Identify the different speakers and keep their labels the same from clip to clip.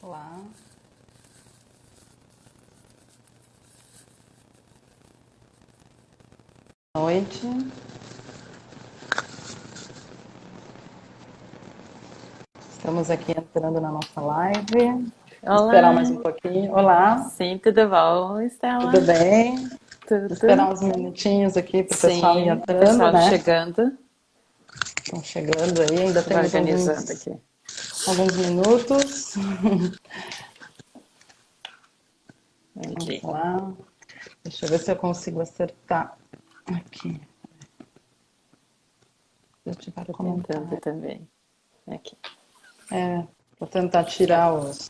Speaker 1: Olá, boa noite. Estamos aqui entrando na nossa live. Vamos esperar mais
Speaker 2: Olá,
Speaker 1: um pouquinho. Olá,
Speaker 2: sim, tudo bom,
Speaker 1: tudo
Speaker 2: Estela?
Speaker 1: bem? Vou esperar
Speaker 2: Tudo?
Speaker 1: uns minutinhos aqui para o pessoal ir
Speaker 2: Sim,
Speaker 1: entrando,
Speaker 2: pessoal
Speaker 1: né?
Speaker 2: chegando,
Speaker 1: Estão chegando aí, ainda
Speaker 2: estava
Speaker 1: temos
Speaker 2: organizando aqui.
Speaker 1: alguns minutos. Vamos
Speaker 2: Entendi.
Speaker 1: lá. Deixa eu ver se eu consigo acertar aqui. Se eu tiver
Speaker 2: Estou tentando
Speaker 1: comentário.
Speaker 2: também. Aqui.
Speaker 1: Vou tentar tirar os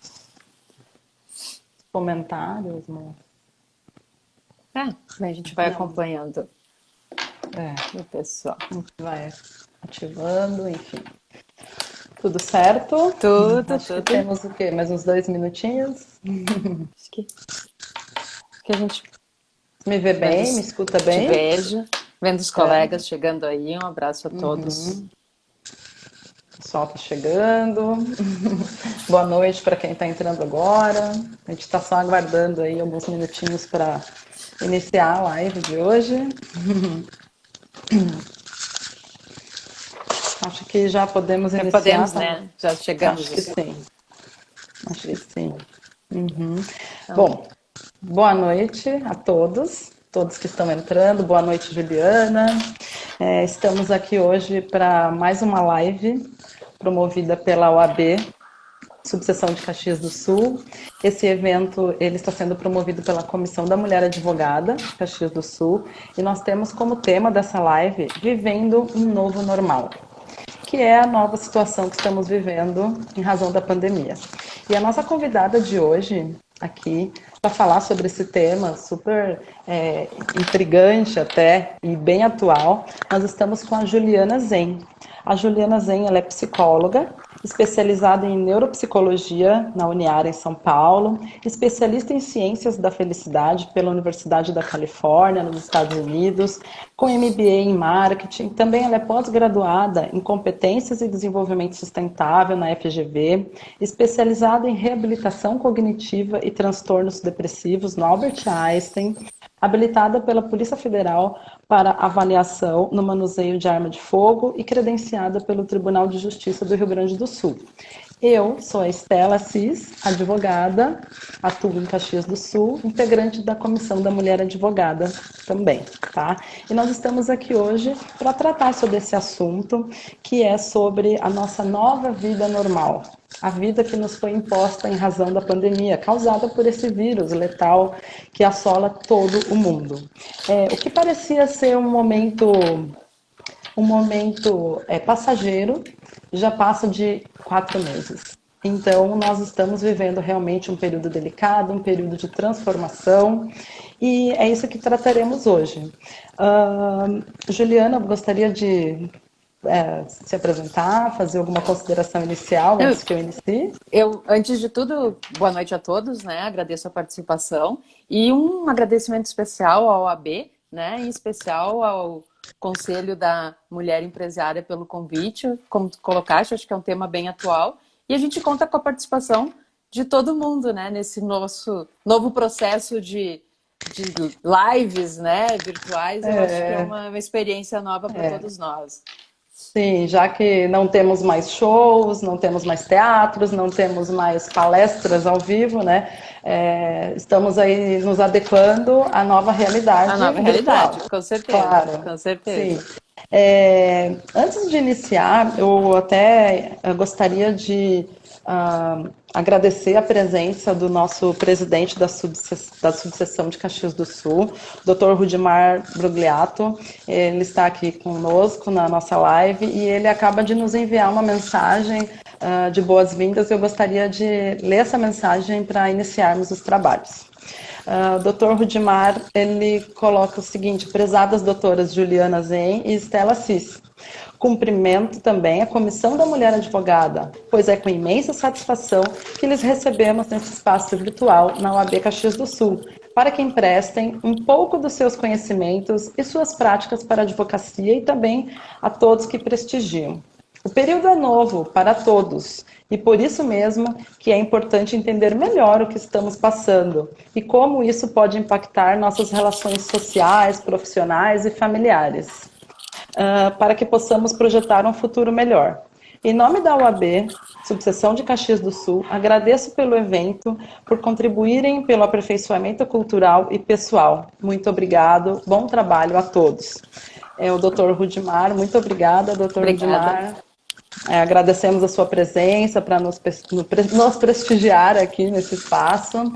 Speaker 1: comentários, né?
Speaker 2: Ah, a gente vai
Speaker 1: Não,
Speaker 2: acompanhando
Speaker 1: é,
Speaker 2: o pessoal.
Speaker 1: a gente vai ativando, enfim. Tudo certo?
Speaker 2: Tudo,
Speaker 1: Acho que
Speaker 2: tudo.
Speaker 1: temos o quê? Mais uns 2 minutinhos?
Speaker 2: Acho que a gente
Speaker 1: Me vê
Speaker 2: vendo,
Speaker 1: bem? Me escuta
Speaker 2: te
Speaker 1: bem?
Speaker 2: vejo, vendo os
Speaker 1: É.
Speaker 2: colegas chegando aí. Um abraço a todos.
Speaker 1: O pessoal tá chegando. Boa noite para quem está entrando agora. A gente está só aguardando aí alguns minutinhos para iniciar a live de hoje. Acho que já podemos
Speaker 2: Já
Speaker 1: iniciar.
Speaker 2: podemos,
Speaker 1: Tá?
Speaker 2: né? Já chegamos
Speaker 1: Acho que
Speaker 2: os
Speaker 1: sim. Acho que
Speaker 2: inscritos.
Speaker 1: sim.
Speaker 2: Então,
Speaker 1: Bom, boa noite a todos, todos que estão entrando. Boa noite, Juliana. Estamos aqui hoje para mais uma live promovida pela OAB, Subseção de Caxias do Sul. Esse evento ele está sendo promovido pela Comissão da Mulher Advogada, Caxias do Sul, e nós temos como tema dessa live Vivendo um Novo Normal, que é a nova situação que estamos vivendo em razão da pandemia. E a nossa convidada de hoje aqui para falar sobre esse tema super intrigante até e bem atual, nós estamos com a Juliana Zen. A Juliana Zen ela é psicóloga, especializada em neuropsicologia na Uniara em São Paulo, especialista em ciências da felicidade pela Universidade da Califórnia, nos Estados Unidos, com MBA em marketing. Também ela é pós-graduada em competências e desenvolvimento sustentável na FGV, especializada em reabilitação cognitiva e transtornos depressivos no Albert Einstein, habilitada pela Polícia Federal para avaliação no manuseio de arma de fogo e credenciada pelo Tribunal de Justiça do Rio Grande do Sul. Eu sou a Estela Assis, advogada, atuo em Caxias do Sul, integrante da Comissão da Mulher Advogada também, tá? E nós estamos aqui hoje para tratar sobre esse assunto, que é sobre a nossa nova vida normal, a vida que nos foi imposta em razão da pandemia, causada por esse vírus letal que assola todo o mundo. O que parecia ser um momento passageiro, já passa de 4 meses. Então, nós estamos vivendo realmente um período delicado, um período de transformação, e é isso que trataremos hoje. Juliana, gostaria de se apresentar, fazer alguma consideração inicial
Speaker 2: eu,
Speaker 1: antes que eu inicie?
Speaker 2: Antes de tudo, boa noite a todos, né? Agradeço a participação e um agradecimento especial ao AB, né? Em especial ao Conselho da Mulher Empresária pelo convite, como tu colocaste, acho que é um tema bem atual. E a gente conta com a participação de todo mundo, né? Nesse nosso novo processo de lives, né? Virtuais, eu acho que é uma experiência nova para todos nós.
Speaker 1: Sim, já que não temos mais shows, não temos mais teatros, não temos mais palestras ao vivo, né? Estamos aí nos adequando à nova
Speaker 2: A
Speaker 1: realidade
Speaker 2: nova
Speaker 1: virtual.
Speaker 2: realidade, com certeza,
Speaker 1: Claro,
Speaker 2: com
Speaker 1: sim.
Speaker 2: certeza.
Speaker 1: Antes de iniciar, eu até gostaria de agradecer a presença do nosso presidente da subseção de Caxias do Sul, Dr. Rudimar Brugliato. Ele está aqui conosco na nossa live e ele acaba de nos enviar uma mensagem de boas-vindas. Eu gostaria de ler essa mensagem para iniciarmos os trabalhos. O Dr. Rudimar, ele coloca o seguinte: prezadas doutoras Juliana Zen e Estela Assis, cumprimento também a Comissão da Mulher Advogada, pois é com imensa satisfação que lhes recebemos nesse espaço virtual na OAB Caxias do Sul, para que emprestem um pouco dos seus conhecimentos e suas práticas para a advocacia e também a todos que prestigiam. O período é novo para todos e por isso mesmo que é importante entender melhor o que estamos passando e como isso pode impactar nossas relações sociais, profissionais e familiares, para que possamos projetar um futuro melhor. Em nome da UAB, Subseção de Caxias do Sul, agradeço pelo evento, por contribuírem pelo aperfeiçoamento cultural e pessoal. Muito obrigado, bom trabalho a todos. O Dr. Rudimar, muito obrigada, Dr. Rudimar. Agradecemos a sua presença para nos prestigiar aqui nesse espaço.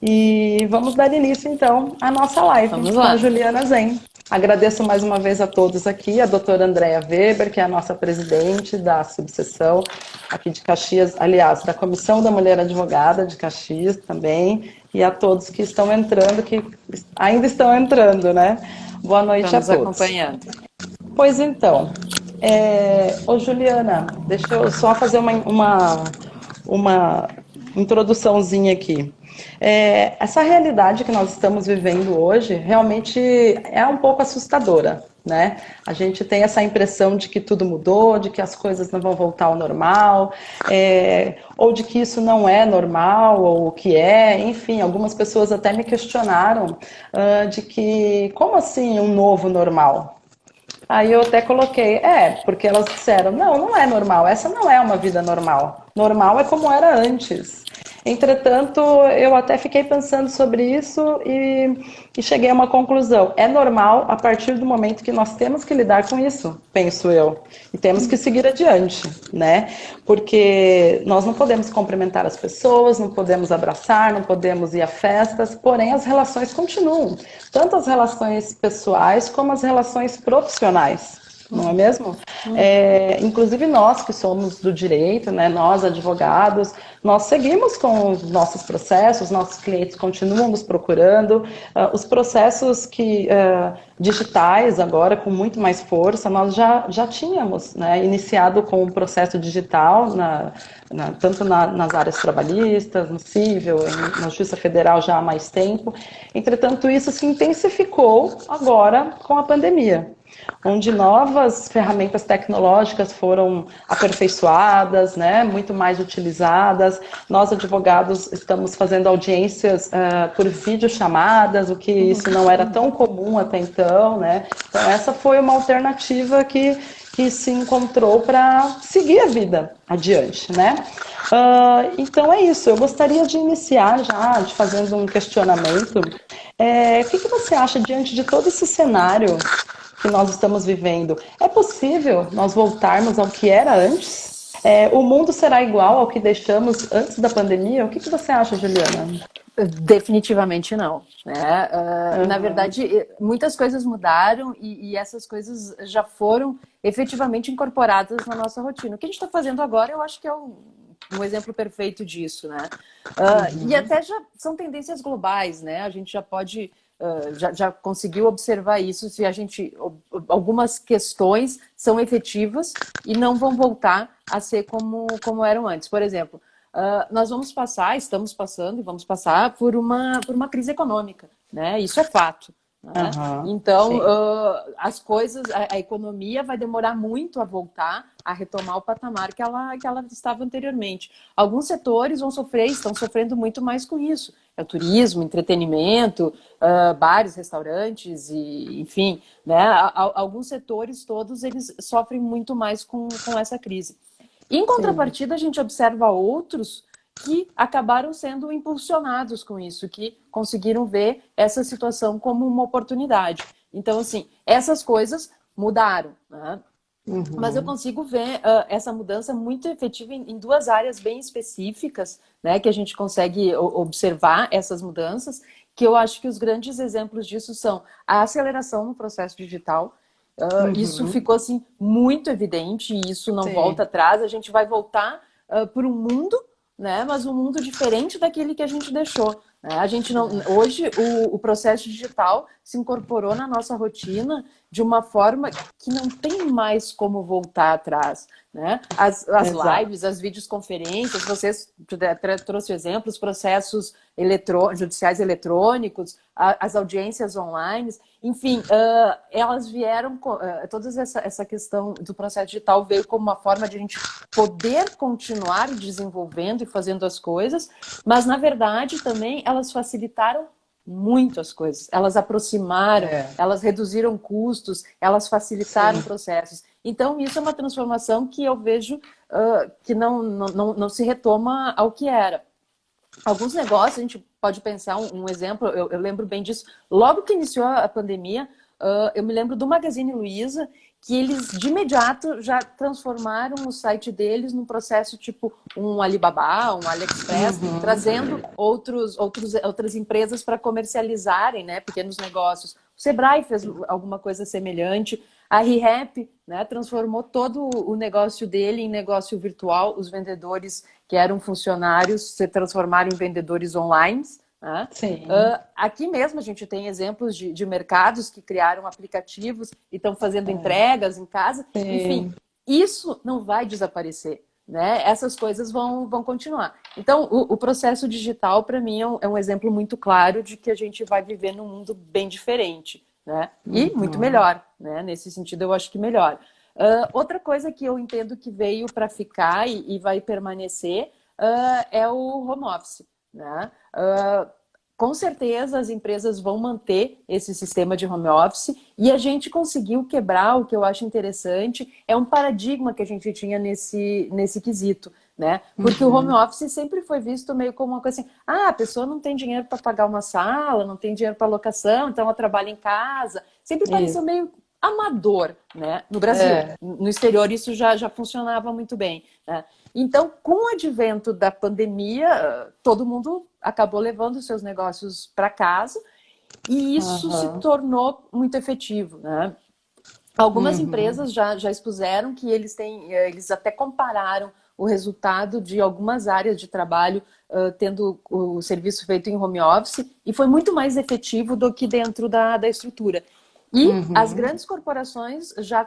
Speaker 1: E vamos dar início, então, à nossa live com a Juliana Zen. Agradeço mais uma vez a todos aqui, a doutora Andréa Weber, que é a nossa presidente da subseção aqui de Caxias, aliás, da Comissão da Mulher Advogada de Caxias também, e a todos que estão entrando, que ainda estão entrando, né? Boa noite a todos.
Speaker 2: Acompanhando.
Speaker 1: Pois então, ô Juliana, deixa eu só fazer uma introduçãozinha aqui. Essa realidade que nós estamos vivendo hoje realmente é um pouco assustadora, né? A gente tem essa impressão de que tudo mudou, de que as coisas não vão voltar ao normal, ou de que isso não é normal, ou o que é, enfim, algumas pessoas até me questionaram de que, como assim um novo normal? Aí eu até coloquei, porque elas disseram, não é normal, essa não é uma vida normal. Normal é como era antes. Entretanto, eu até fiquei pensando sobre isso e cheguei a uma conclusão. É normal a partir do momento que nós temos que lidar com isso, penso eu. E temos que seguir adiante, né? Porque nós não podemos cumprimentar as pessoas, não podemos abraçar, não podemos ir a festas, porém as relações continuam. Tanto as relações pessoais como as relações profissionais. Não é mesmo? Inclusive nós que somos do direito, né, nós advogados, nós seguimos com os nossos processos, nossos clientes continuam nos procurando, os processos digitais agora com muito mais força, nós já tínhamos, né, iniciado com o processo digital, tanto nas áreas trabalhistas, no civil, na Justiça Federal já há mais tempo. Entretanto, isso se intensificou agora com a pandemia, onde novas ferramentas tecnológicas foram aperfeiçoadas, né, muito mais utilizadas. Nós, advogados, estamos fazendo audiências por videochamadas, o que isso não era tão comum até então, né? Então, essa foi uma alternativa que se encontrou para seguir a vida adiante, né? Então é isso, eu gostaria de iniciar já, fazendo um questionamento. O que você acha diante de todo esse cenário que nós estamos vivendo? É possível nós voltarmos ao que era antes? O mundo será igual ao que deixamos antes da pandemia? O que você acha, Juliana?
Speaker 2: Definitivamente não, né? Na verdade, muitas coisas mudaram e essas coisas já foram efetivamente incorporadas na nossa rotina. O que a gente está fazendo agora, eu acho que é um exemplo perfeito disso, né? E até já são tendências globais, né? A gente já pode... já conseguiu observar isso, se algumas questões são efetivas e não vão voltar a ser como eram antes. Por exemplo, nós estamos passando e vamos passar por uma crise econômica, né? Isso é fato. Né? Então, as coisas, a economia vai demorar muito a voltar, a retomar o patamar que ela estava anteriormente. Alguns setores estão sofrendo muito mais com isso. É o turismo, entretenimento, bares, restaurantes, e, enfim, né? Alguns setores todos eles sofrem muito mais com essa crise. Em contrapartida, a gente observa outros que acabaram sendo impulsionados com isso, que conseguiram ver essa situação como uma oportunidade. Então, assim, essas coisas mudaram, né? Mas eu consigo ver essa mudança muito efetiva em duas áreas bem específicas, né, que a gente consegue observar essas mudanças, que eu acho que os grandes exemplos disso são a aceleração no processo digital. Isso ficou assim, muito evidente e isso não volta atrás. A gente vai voltar por um mundo, né, mas um mundo diferente daquele que a gente deixou. Né? A gente não, hoje o processo digital se incorporou na nossa rotina de uma forma que não tem mais como voltar atrás, né? As lives, as videoconferências, vocês trouxe exemplos, processos judiciais eletrônicos, as audiências online, enfim, elas vieram, toda essa questão do processo digital veio como uma forma de a gente poder continuar desenvolvendo e fazendo as coisas, mas na verdade também elas facilitaram muito as coisas, elas aproximaram, elas reduziram custos, elas facilitaram processos. Então isso é uma transformação que eu vejo que não se retoma ao que era. Alguns negócios, a gente pode pensar um exemplo, eu lembro bem disso, logo que iniciou a pandemia, eu me lembro do Magazine Luiza, que eles de imediato já transformaram o site deles num processo tipo um Alibaba, um AliExpress, trazendo outras empresas para comercializarem, né, pequenos negócios. O Sebrae fez alguma coisa semelhante. A ReHap, né, transformou todo o negócio dele em negócio virtual. Os vendedores que eram funcionários se transformaram em vendedores online. Né? Aqui mesmo a gente tem exemplos de mercados que criaram aplicativos e estão fazendo entregas em casa. Enfim, isso não vai desaparecer. Né? Essas coisas vão continuar. Então, o processo digital, para mim, é um exemplo muito claro de que a gente vai viver num mundo bem diferente. Né? E muito melhor. Né? Nesse sentido, eu acho que melhor. Outra coisa que eu entendo que veio para ficar e vai permanecer é o home office. Né? Com certeza as empresas vão manter esse sistema de home office e a gente conseguiu quebrar, o que eu acho interessante, é um paradigma que a gente tinha nesse quesito, né? Porque o home office sempre foi visto meio como uma coisa assim, a pessoa não tem dinheiro para pagar uma sala, não tem dinheiro para locação, então ela trabalha em casa. Sempre pareceu meio amador, né? No Brasil. No exterior isso já funcionava muito bem, né? Então, com o advento da pandemia, todo mundo acabou levando os seus negócios para casa e isso se tornou muito efetivo, né? Algumas empresas já expuseram que eles até compararam o resultado de algumas áreas de trabalho tendo o serviço feito em home office e foi muito mais efetivo do que dentro da estrutura. E as grandes corporações já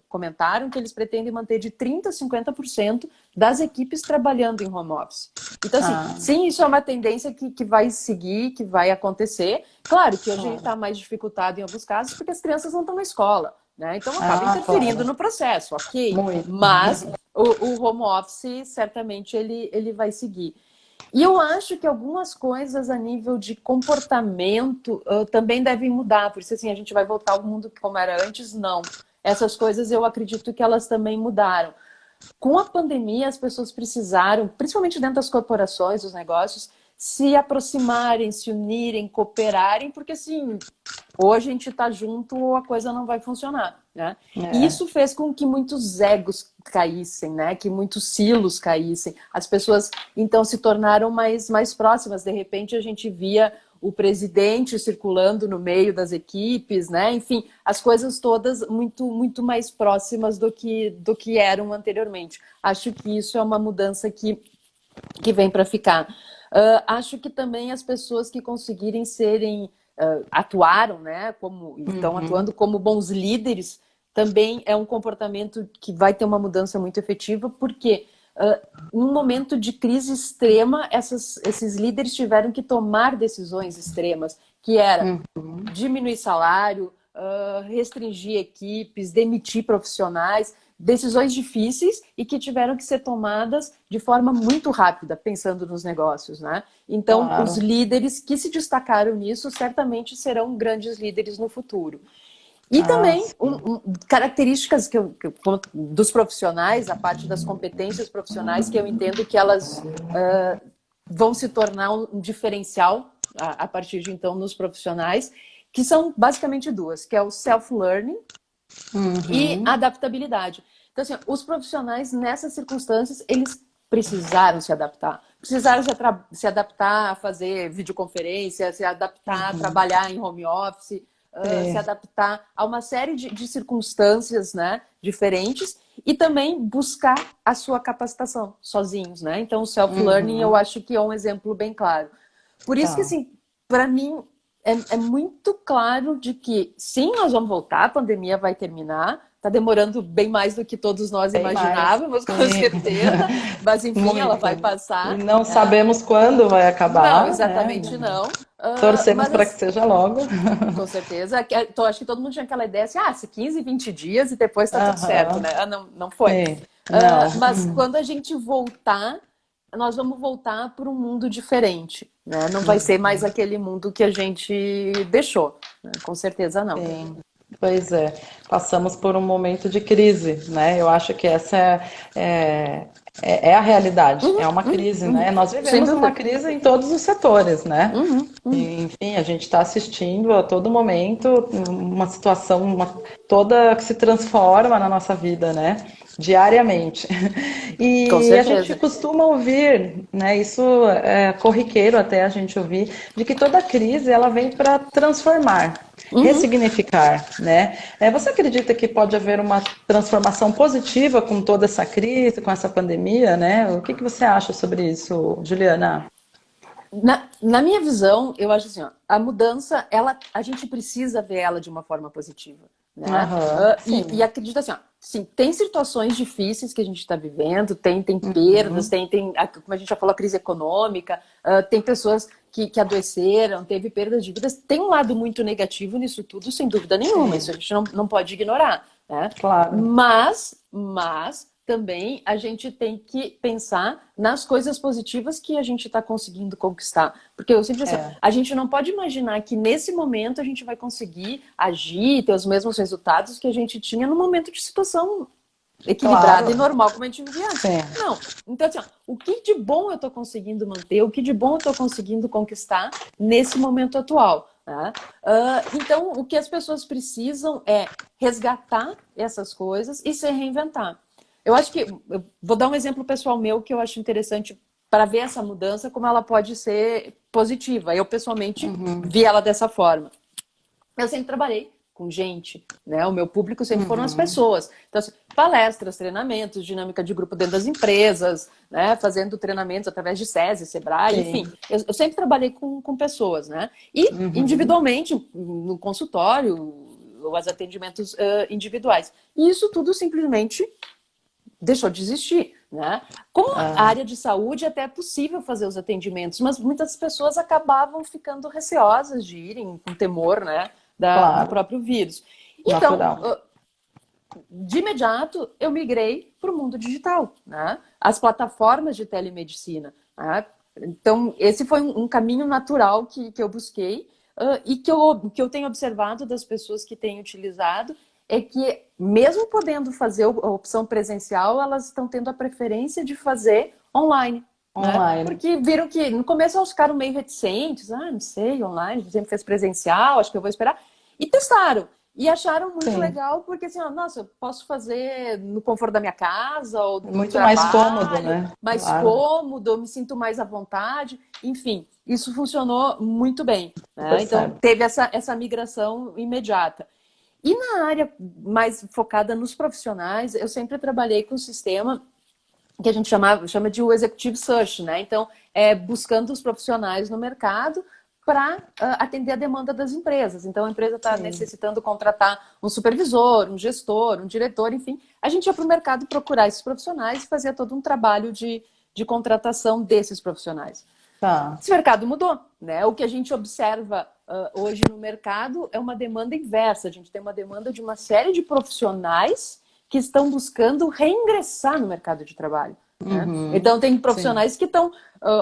Speaker 2: comentaram que eles pretendem manter de 30% a 50% das equipes trabalhando em home office. Então, assim, sim, isso é uma tendência que vai seguir, que vai acontecer. Claro que hoje está mais dificultado em alguns casos, porque as crianças não estão na escola. Né? Então, acaba interferindo no processo, ok? Mas o home office, certamente, ele vai seguir. E eu acho que algumas coisas a nível de comportamento também devem mudar. Por isso, assim, a gente vai voltar ao mundo como era antes? Não. Essas coisas eu acredito que elas também mudaram. Com a pandemia, as pessoas precisaram, principalmente dentro das corporações, dos negócios, se aproximarem, se unirem, cooperarem, porque assim, hoje a gente está junto ou a coisa não vai funcionar, né? E isso fez com que muitos egos caíssem, né? Que muitos silos caíssem. As pessoas, então, se tornaram mais próximas. De repente, a gente via o presidente circulando no meio das equipes, né? Enfim, as coisas todas muito mais próximas do que eram anteriormente. Acho que isso é uma mudança que vem para ficar. Acho que também as pessoas que conseguirem atuaram, né, estão atuando como bons líderes, também é um comportamento que vai ter uma mudança muito efetiva, porque num momento de crise extrema, esses líderes tiveram que tomar decisões extremas, que era diminuir salário, restringir equipes, demitir profissionais, decisões difíceis e que tiveram que ser tomadas de forma muito rápida, pensando nos negócios, né? Então, os líderes que se destacaram nisso certamente serão grandes líderes no futuro. E também características dos profissionais, a parte das competências profissionais, que eu entendo que elas vão se tornar um diferencial a partir de então nos profissionais, que são basicamente duas, que é o self-learning e adaptabilidade. Então, assim, os profissionais, nessas circunstâncias, eles precisaram se adaptar. Precisaram se adaptar a fazer videoconferência, se adaptar a trabalhar em home office, se adaptar a uma série de circunstâncias, né, diferentes e também buscar a sua capacitação sozinhos, né? Então, o self-learning eu acho que é um exemplo bem claro. Por isso que, assim, para mim, é muito claro de que, sim, nós vamos voltar, a pandemia vai terminar, está demorando bem mais do que todos nós
Speaker 1: Bem mais,
Speaker 2: imaginávamos, com
Speaker 1: sim.
Speaker 2: certeza, mas enfim, ela
Speaker 1: Muito.
Speaker 2: vai
Speaker 1: E
Speaker 2: passar,
Speaker 1: não
Speaker 2: né?
Speaker 1: sabemos quando vai
Speaker 2: Não,
Speaker 1: acabar, né?
Speaker 2: exatamente não.
Speaker 1: Torcemos
Speaker 2: Mas
Speaker 1: para que seja logo.
Speaker 2: com certeza, então, acho que todo mundo tinha aquela ideia assim, se 15, 20 dias e depois está tudo certo,
Speaker 1: Aham,
Speaker 2: né? Não, não foi.
Speaker 1: sim. Não.
Speaker 2: Mas quando a gente voltar, nós vamos voltar para um mundo diferente, né? Não vai ser mais aquele mundo que a gente deixou, né? Com certeza não.
Speaker 1: Sim, pois é. Passamos por um momento de crise, né? Eu acho que essa é a realidade, é uma crise, né? Nós
Speaker 2: Sem
Speaker 1: vivemos uma
Speaker 2: dúvida.
Speaker 1: crise em todos os setores, né?
Speaker 2: Uhum, uhum.
Speaker 1: E, enfim, a gente está assistindo a todo momento uma situação toda que se transforma na nossa vida, né? Diariamente.
Speaker 2: Com
Speaker 1: E a gente
Speaker 2: certeza.
Speaker 1: costuma ouvir, né? Isso é corriqueiro até a gente ouvir, de que toda crise ela vem para transformar,
Speaker 2: Uhum.
Speaker 1: ressignificar, né? Você acredita que pode haver uma transformação positiva com toda essa crise, com essa pandemia, né? O que você acha sobre isso, Juliana?
Speaker 2: Na minha visão, eu acho assim, ó, a mudança, a gente precisa ver ela de uma forma positiva, né?
Speaker 1: Aham,
Speaker 2: E
Speaker 1: sim.
Speaker 2: acredito assim, ó, sim, tem situações difíceis que a gente está vivendo, tem perdas,
Speaker 1: Uhum,
Speaker 2: como a gente já falou, a crise econômica, tem pessoas que adoeceram, teve perdas de vidas, tem um lado muito negativo nisso tudo, sem dúvida nenhuma, isso a
Speaker 1: sim,
Speaker 2: gente não pode ignorar, né?
Speaker 1: claro.
Speaker 2: Mas também a gente tem que pensar nas coisas positivas que a gente está conseguindo conquistar. Porque eu sempre assim,
Speaker 1: É,
Speaker 2: a gente não pode imaginar que nesse momento a gente vai conseguir agir, ter os mesmos resultados que a gente tinha no momento de situação equilibrada e
Speaker 1: claro.
Speaker 2: normal como a gente vivia antes.
Speaker 1: Sim.
Speaker 2: Não. Então, assim, ó, o que de bom eu estou conseguindo manter, o que de bom eu estou conseguindo conquistar nesse momento atual. Né? Então, o que as pessoas precisam é resgatar essas coisas e se reinventar. Eu acho que, eu vou dar um exemplo pessoal meu que eu acho interessante para ver essa mudança, como ela pode ser positiva. Eu, pessoalmente, vi ela dessa forma. Eu sempre trabalhei com gente, né? O meu público sempre foram as
Speaker 1: Uhum.
Speaker 2: pessoas. Então, assim, palestras, treinamentos, dinâmica de grupo dentro das empresas, né? Fazendo treinamentos através de SESI, Sebrae, enfim.
Speaker 1: Sim.
Speaker 2: Eu sempre trabalhei com pessoas, né? E
Speaker 1: Uhum.
Speaker 2: individualmente, no consultório, os atendimentos individuais. E isso tudo simplesmente deixou de existir, né? Com a
Speaker 1: Ah,
Speaker 2: área de saúde até é possível fazer os atendimentos, mas muitas pessoas acabavam ficando receosas de irem com temor, né, do
Speaker 1: claro,
Speaker 2: próprio vírus. Então,
Speaker 1: natural.
Speaker 2: de imediato, eu migrei para o mundo digital, né? As plataformas de telemedicina, né? Então, esse foi um caminho natural que eu busquei e que eu tenho observado das pessoas que têm utilizado é que, mesmo podendo fazer a opção presencial, elas estão tendo a preferência de fazer online. Né?
Speaker 1: Online.
Speaker 2: Porque viram que no começo elas ficaram meio reticentes, não sei, online, sempre fez presencial, acho que eu vou esperar. E testaram. E acharam muito
Speaker 1: Sim.
Speaker 2: legal, porque assim, ó, nossa, eu posso fazer no conforto da minha casa ou do
Speaker 1: Muito mais cômodo,
Speaker 2: trabalho,
Speaker 1: né?
Speaker 2: mais
Speaker 1: Claro.
Speaker 2: cômodo, eu me sinto mais à vontade. Enfim, isso funcionou muito bem.
Speaker 1: Super
Speaker 2: Né? Então,
Speaker 1: certo.
Speaker 2: teve essa migração imediata. E na área mais focada nos profissionais, eu sempre trabalhei com um sistema que a gente chama de o executive search, né? Então, buscando os profissionais no mercado para atender a demanda das empresas. Então, a empresa está
Speaker 1: Sim.
Speaker 2: necessitando contratar um supervisor, um gestor, um diretor, enfim. A gente ia para o mercado procurar esses profissionais e fazia todo um trabalho de contratação desses profissionais.
Speaker 1: Tá.
Speaker 2: Esse mercado mudou, né? O que a gente observa hoje no mercado é uma demanda inversa. A gente tem uma demanda de uma série de profissionais que estão buscando reingressar no mercado de trabalho. Né?
Speaker 1: Uhum.
Speaker 2: Então, tem
Speaker 1: Sim.
Speaker 2: profissionais que estão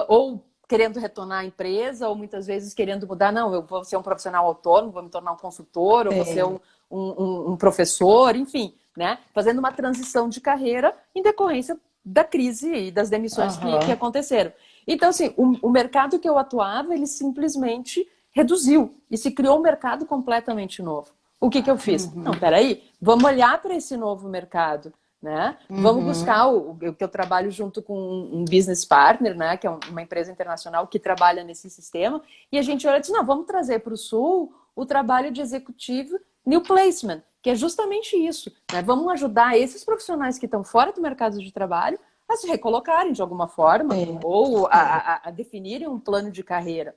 Speaker 2: ou querendo retornar à empresa, ou muitas vezes querendo mudar. Não, eu vou ser um profissional autônomo, vou me tornar um consultor, ou vou ser
Speaker 1: Sim.
Speaker 2: um professor, enfim, né? Fazendo uma transição de carreira em decorrência da crise e das demissões que
Speaker 1: Aham.
Speaker 2: aconteceram. Então, assim, o mercado que eu atuava, ele simplesmente reduziu e se criou um mercado completamente novo. O que eu fiz? Não, peraí, vamos olhar para esse novo mercado, né? Vamos
Speaker 1: Uhum.
Speaker 2: buscar o que eu trabalho junto com um business partner, né? Que é uma empresa internacional que trabalha nesse sistema, e a gente olha e diz, não, vamos trazer para o Sul o trabalho de executivo New Placement, que é justamente isso, né? Vamos ajudar esses profissionais que estão fora do mercado de trabalho a se recolocarem de alguma forma
Speaker 1: Sim.
Speaker 2: ou
Speaker 1: Sim.
Speaker 2: a definirem um plano de carreira.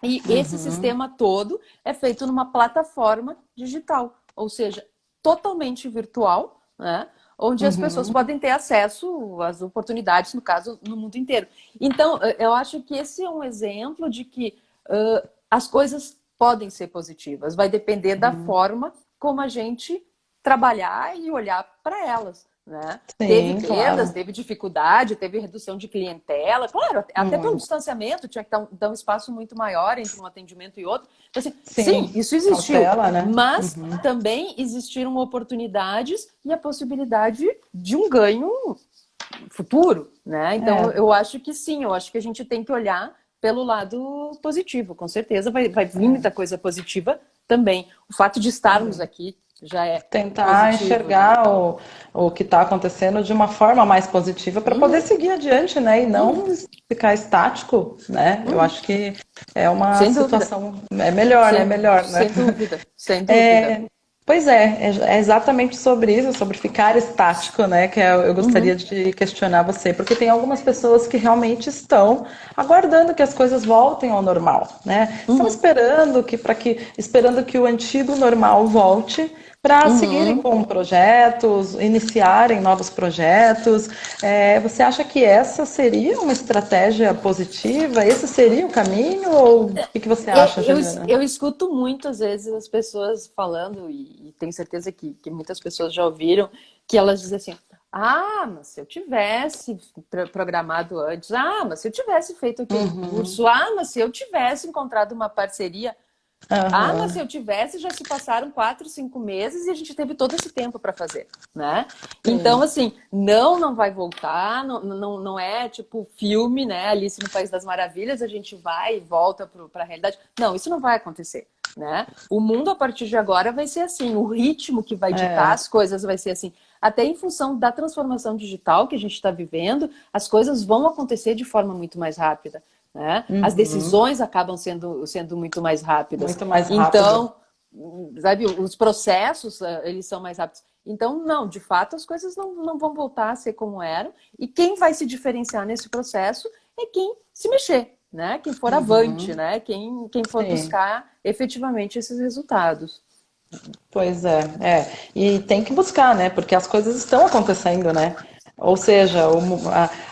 Speaker 2: E esse sistema todo é feito numa plataforma digital, ou seja, totalmente virtual, né? Onde as pessoas podem ter acesso às oportunidades, no caso, no mundo inteiro. Então, eu acho que esse é um exemplo de que as coisas podem ser positivas. Vai depender da forma como a gente trabalhar e olhar para elas. Né? Teve
Speaker 1: Sim,
Speaker 2: perdas,
Speaker 1: claro.
Speaker 2: teve dificuldade, teve redução de clientela, claro, até pelo
Speaker 1: Muito.
Speaker 2: distanciamento, tinha que dar um espaço muito maior entre um atendimento e outro. Então, assim, sim,
Speaker 1: Sim,
Speaker 2: isso existiu,
Speaker 1: cautela, né?
Speaker 2: mas também existiram oportunidades e a possibilidade de um ganho futuro, né? Então,
Speaker 1: É,
Speaker 2: eu acho que sim, eu acho que a gente tem que olhar pelo lado positivo, com certeza vai vir muita coisa positiva também. O fato de estarmos aqui já é
Speaker 1: tentar
Speaker 2: positivo, né?
Speaker 1: enxergar o que está acontecendo de uma forma mais positiva para poder seguir adiante, né? E não ficar estático, né? Eu acho que é uma
Speaker 2: Sem dúvida.
Speaker 1: situação, é melhor, né? Melhor, né?
Speaker 2: Sem dúvida, sem dúvida.
Speaker 1: Pois é exatamente sobre isso, sobre ficar estático, né? Que eu gostaria de questionar você, porque tem algumas pessoas que realmente estão aguardando que as coisas voltem ao normal, né? Estão esperando que o antigo normal volte para seguirem com projetos, iniciarem novos projetos. Você acha que essa seria uma estratégia positiva? Esse seria o caminho? Ou o que você acha, Juliana?
Speaker 2: Eu escuto muito, às vezes, as pessoas falando, e tenho certeza que muitas pessoas já ouviram, que elas dizem assim: ah, mas se eu tivesse programado antes, ah, mas se eu tivesse feito aquele curso, ah, mas se eu tivesse encontrado uma parceria. Ah, mas se eu tivesse, já se passaram 4, 5 meses e a gente teve todo esse tempo para fazer, né? Então, assim, não vai voltar, não é tipo filme, né? Alice no País das Maravilhas, a gente vai e volta para a realidade. Não, isso não vai acontecer, né? O mundo, a partir de agora, vai ser assim, o ritmo que vai ditar as coisas vai ser assim. Até em função da transformação digital que a gente está vivendo, as coisas vão acontecer de forma muito mais rápida. Né? As decisões acabam sendo muito mais rápidas.
Speaker 1: Muito mais rápido.
Speaker 2: Então, sabe, os processos, eles são mais rápidos. Então, não, de fato, as coisas não vão voltar a ser como eram. E quem vai se diferenciar nesse processo é quem se mexer, né? Quem for avante, né? Quem for
Speaker 1: Sim.
Speaker 2: buscar efetivamente esses resultados.
Speaker 1: Pois e tem que buscar, né? Porque as coisas estão acontecendo, né? Ou seja,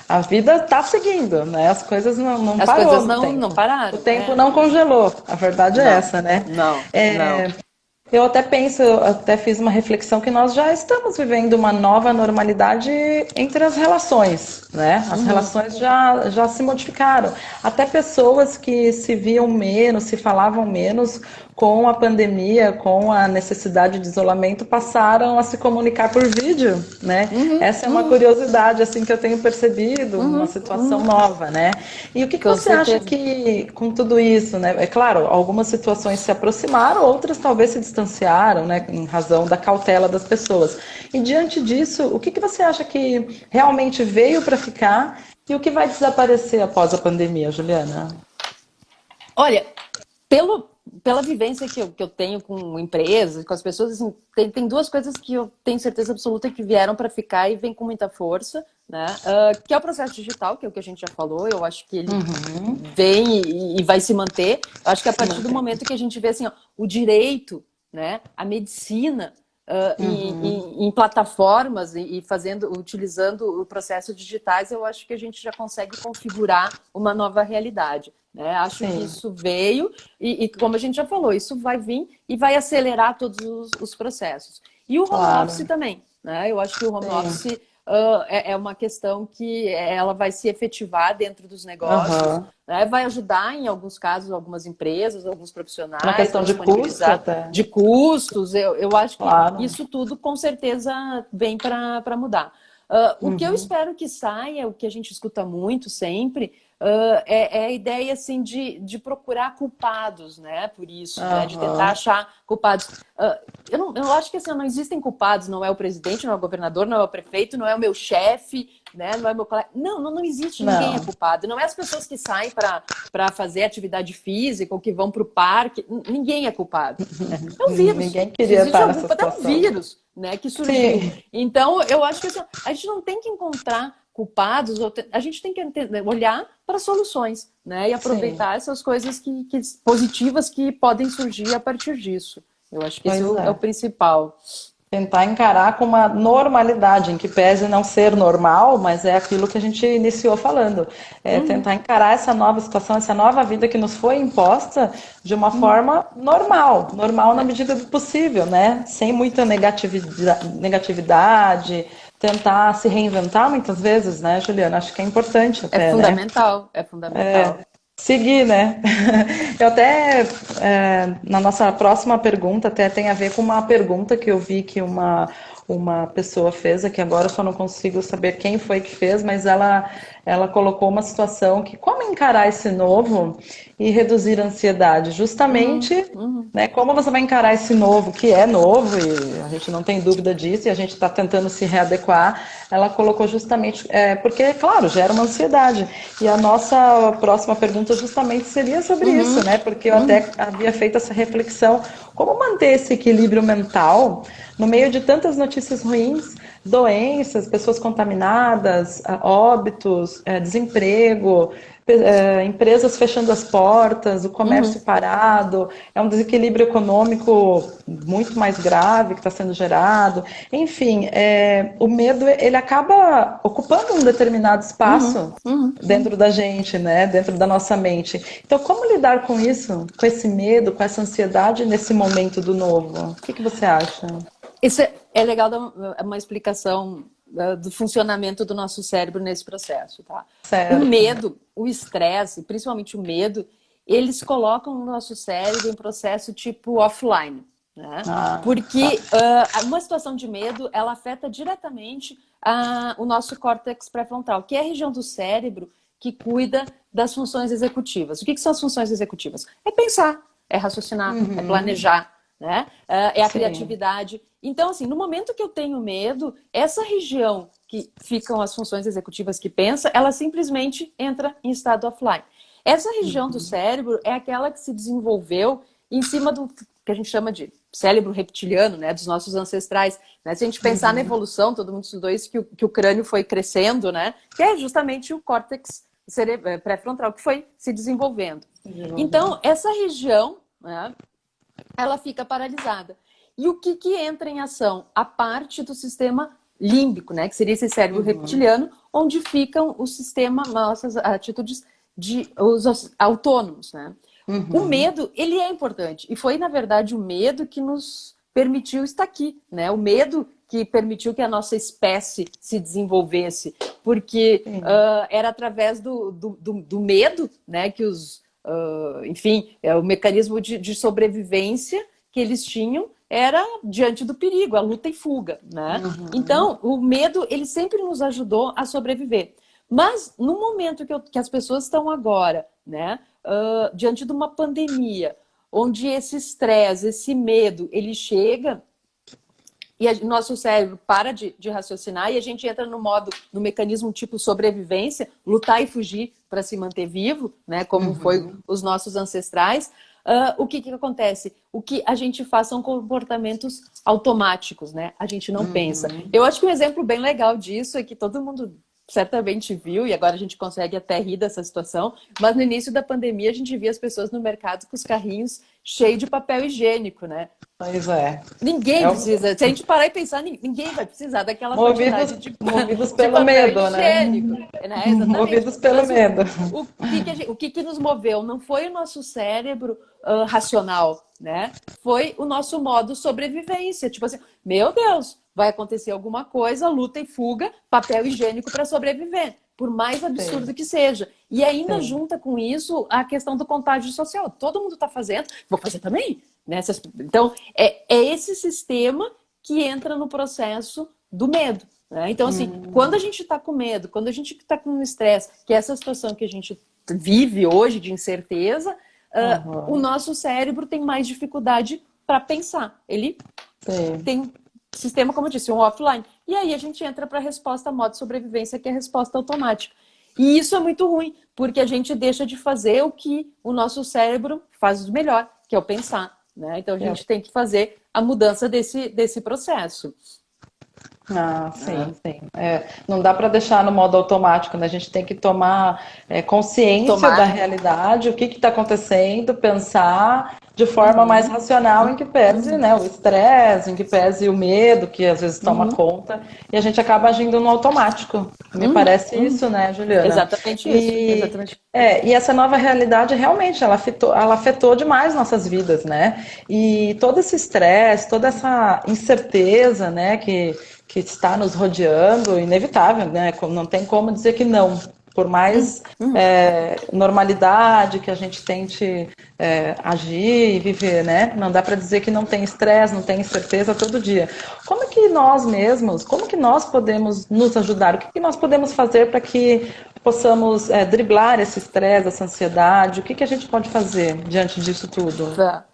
Speaker 1: a vida está seguindo, né? As coisas não
Speaker 2: As
Speaker 1: parou
Speaker 2: coisas
Speaker 1: no
Speaker 2: não
Speaker 1: tempo. O
Speaker 2: pararam,
Speaker 1: tempo não congelou. A verdade é
Speaker 2: Não,
Speaker 1: essa, né?
Speaker 2: não.
Speaker 1: Eu até penso, eu até fiz uma reflexão que nós já estamos vivendo uma nova normalidade entre as relações, né? As relações já se modificaram. Até pessoas que se viam menos, se falavam menos, com a pandemia, com a necessidade de isolamento, passaram a se comunicar por vídeo, né? Essa é uma curiosidade assim que eu tenho percebido, uma situação nova, né? E o que
Speaker 2: Com
Speaker 1: você acha
Speaker 2: certeza.
Speaker 1: que com tudo isso, né? É claro, algumas situações se aproximaram, outras talvez se distanciaram, né? Em razão da cautela das pessoas. E diante disso, o que você acha que realmente veio para ficar e o que vai desaparecer após a pandemia, Juliana?
Speaker 2: Olha, pela vivência que eu tenho com empresas, com as pessoas, assim, tem duas coisas que eu tenho certeza absoluta que vieram para ficar e vem com muita força, né? Que é o processo digital, que é o que a gente já falou, eu acho que ele vem e vai se manter. Eu acho que a partir do momento que a gente vê assim, ó, o direito, né, a medicina, em plataformas e utilizando o processo digitais, eu acho que a gente já consegue configurar uma nova realidade. Né? Acho que isso veio e, como a gente já falou, isso vai vir e vai acelerar todos os processos. E o home office também. Né? Eu acho que o home office é uma questão que ela vai se efetivar dentro dos negócios, né? Vai ajudar, em alguns casos, algumas empresas, alguns profissionais
Speaker 1: Na questão
Speaker 2: a
Speaker 1: de custo
Speaker 2: disponibilizar
Speaker 1: até.
Speaker 2: de custos. Eu acho que isso tudo, com certeza, vem para mudar. O que eu espero que saia, o que a gente escuta muito sempre, é a ideia assim, de procurar culpados, né, por isso, né, de tentar achar culpados. Eu acho que assim, não existem culpados, não é o presidente, não é o governador, não é o prefeito, não é o meu chefe, né, não é meu colega. Não existe, ninguém é culpado. Não é as pessoas que saem para fazer atividade física ou que vão para o parque, ninguém é culpado. Né? É um vírus.
Speaker 1: Ninguém
Speaker 2: Se
Speaker 1: queria
Speaker 2: existe
Speaker 1: estar
Speaker 2: algum
Speaker 1: nessa
Speaker 2: culpado, é um
Speaker 1: situação.
Speaker 2: vírus, né, que surgiu.
Speaker 1: Sim.
Speaker 2: Então, eu acho que assim, a gente não tem que encontrar culpados, a gente tem que olhar para soluções, né? E aproveitar essas coisas positivas que podem surgir a partir disso. Eu acho que esse é o principal.
Speaker 1: Tentar encarar com uma normalidade, em que pese não ser normal, mas é aquilo que a gente iniciou falando. Tentar encarar essa nova situação, essa nova vida que nos foi imposta de uma forma normal. Normal na medida do possível, né? Sem muita negatividade, tentar se reinventar muitas vezes, né, Juliana? Acho que é importante até,
Speaker 2: É fundamental,
Speaker 1: né?
Speaker 2: É fundamental.
Speaker 1: Seguir, né? Eu até, na nossa próxima pergunta, até tem a ver com uma pergunta que eu vi que uma pessoa fez, aqui agora eu só não consigo saber quem foi que fez, mas ela colocou uma situação que como encarar esse novo e reduzir a ansiedade, justamente, né, como você vai encarar esse novo, que é novo, e a gente não tem dúvida disso, e a gente está tentando se readequar, ela colocou justamente, porque, claro, gera uma ansiedade, e a nossa próxima pergunta justamente seria sobre isso, né, porque eu até havia feito essa reflexão, como manter esse equilíbrio mental no meio de tantas notícias ruins, doenças, pessoas contaminadas, óbitos, desemprego, empresas fechando as portas, o comércio parado, é um desequilíbrio econômico muito mais grave que está sendo gerado. Enfim, o medo ele acaba ocupando um determinado espaço dentro da gente, né? Dentro da nossa mente. Então, como lidar com isso, com esse medo, com essa ansiedade nesse momento do novo? O que você acha?
Speaker 2: Isso é legal dar uma explicação do funcionamento do nosso cérebro nesse processo, tá?
Speaker 1: Certo.
Speaker 2: O medo, o estresse, principalmente o medo, eles colocam o nosso cérebro em processo tipo offline, né? Porque uma situação de medo, ela afeta diretamente o nosso córtex pré-frontal, que é a região do cérebro que cuida das funções executivas. O que são as funções executivas? É pensar, é raciocinar, é planejar, né? É a criatividade. Então, assim, no momento que eu tenho medo, essa região que ficam as funções executivas que pensa, ela simplesmente entra em estado offline. Essa região do cérebro é aquela que se desenvolveu em cima do que a gente chama de cérebro reptiliano, né, dos nossos ancestrais. Né? Se a gente pensar na evolução, todo mundo estudou isso, que o crânio foi crescendo, né, que é justamente o córtex pré-frontal que foi se desenvolvendo. Então, essa região, né, ela fica paralisada. E o que entra em ação? A parte do sistema límbico, né? Que seria esse cérebro reptiliano, onde ficam o sistema, nossas atitudes os autônomos, né? O medo, ele é importante. E foi, na verdade, o medo que nos permitiu estar aqui, né? O medo que permitiu que a nossa espécie se desenvolvesse. Porque era através do medo, né? Que enfim, o mecanismo de sobrevivência que eles tinham era diante do perigo, a luta e fuga, né? Então, o medo, ele sempre nos ajudou a sobreviver. Mas, no momento que as pessoas estão agora, né, diante de uma pandemia, onde esse estresse, esse medo, ele chega e o nosso cérebro para de raciocinar e a gente entra no mecanismo tipo sobrevivência, lutar e fugir para se manter vivo, né, como foi os nossos ancestrais. O que acontece? O que a gente faz são comportamentos automáticos, né? A gente não pensa. Eu acho que um exemplo bem legal disso é que todo mundo certamente viu, e agora a gente consegue até rir dessa situação, mas no início da pandemia a gente via as pessoas no mercado com os carrinhos cheios de papel higiênico, né?
Speaker 1: Pois é.
Speaker 2: Ninguém precisa, se a gente parar e pensar, ninguém vai precisar daquela quantidade
Speaker 1: movidos
Speaker 2: de
Speaker 1: pelo
Speaker 2: papel
Speaker 1: medo,
Speaker 2: higiênico,
Speaker 1: né?
Speaker 2: Exatamente.
Speaker 1: Movidos pelo medo.
Speaker 2: O que nos moveu não foi o nosso cérebro racional, né? Foi o nosso modo sobrevivência. Tipo assim, meu Deus, vai acontecer alguma coisa, luta e fuga, papel higiênico para sobreviver, por mais absurdo que seja. E ainda junta com isso a questão do contágio social. Todo mundo está fazendo, vou fazer também. Né? Então, é esse sistema que entra no processo do medo. Né? Então, assim, quando a gente está com medo, quando a gente está com estresse, que é essa situação que a gente vive hoje de incerteza, o nosso cérebro tem mais dificuldade para pensar. Ele tem sistema, como eu disse, um offline. E aí a gente entra para a resposta modo sobrevivência, que é a resposta automática. E isso é muito ruim, porque a gente deixa de fazer o que o nosso cérebro faz melhor, que é o pensar. Né? Então a gente tem que fazer a mudança desse processo.
Speaker 1: Ah,
Speaker 2: Né?
Speaker 1: sim, sim. Não dá para deixar no modo automático, né? A gente tem que tomar consciência da
Speaker 2: Tomar.
Speaker 1: realidade, o que está acontecendo, pensar de forma mais
Speaker 2: Uhum,
Speaker 1: racional, em que pese,
Speaker 2: uhum,
Speaker 1: né, o estresse, em que pese o medo, que às vezes toma
Speaker 2: uhum,
Speaker 1: conta, e a gente acaba agindo no automático. Me
Speaker 2: uhum,
Speaker 1: parece
Speaker 2: uhum.
Speaker 1: isso, né, Juliana?
Speaker 2: Exatamente isso,
Speaker 1: E,
Speaker 2: exatamente.
Speaker 1: e essa nova realidade realmente ela afetou demais nossas vidas, né? E todo esse estresse, toda essa incerteza, né, que está nos rodeando, inevitável, né? Não tem como dizer que não. Por
Speaker 2: Uhum,
Speaker 1: mais
Speaker 2: uhum.
Speaker 1: normalidade que a gente tente agir e viver, né? Não dá para dizer que não tem estresse, não tem incerteza todo dia. Como é que nós mesmos, como que nós podemos nos ajudar? O que, que nós podemos fazer para que possamos driblar esse estresse, essa ansiedade? O que, que a gente pode fazer diante disso tudo?
Speaker 2: Tá.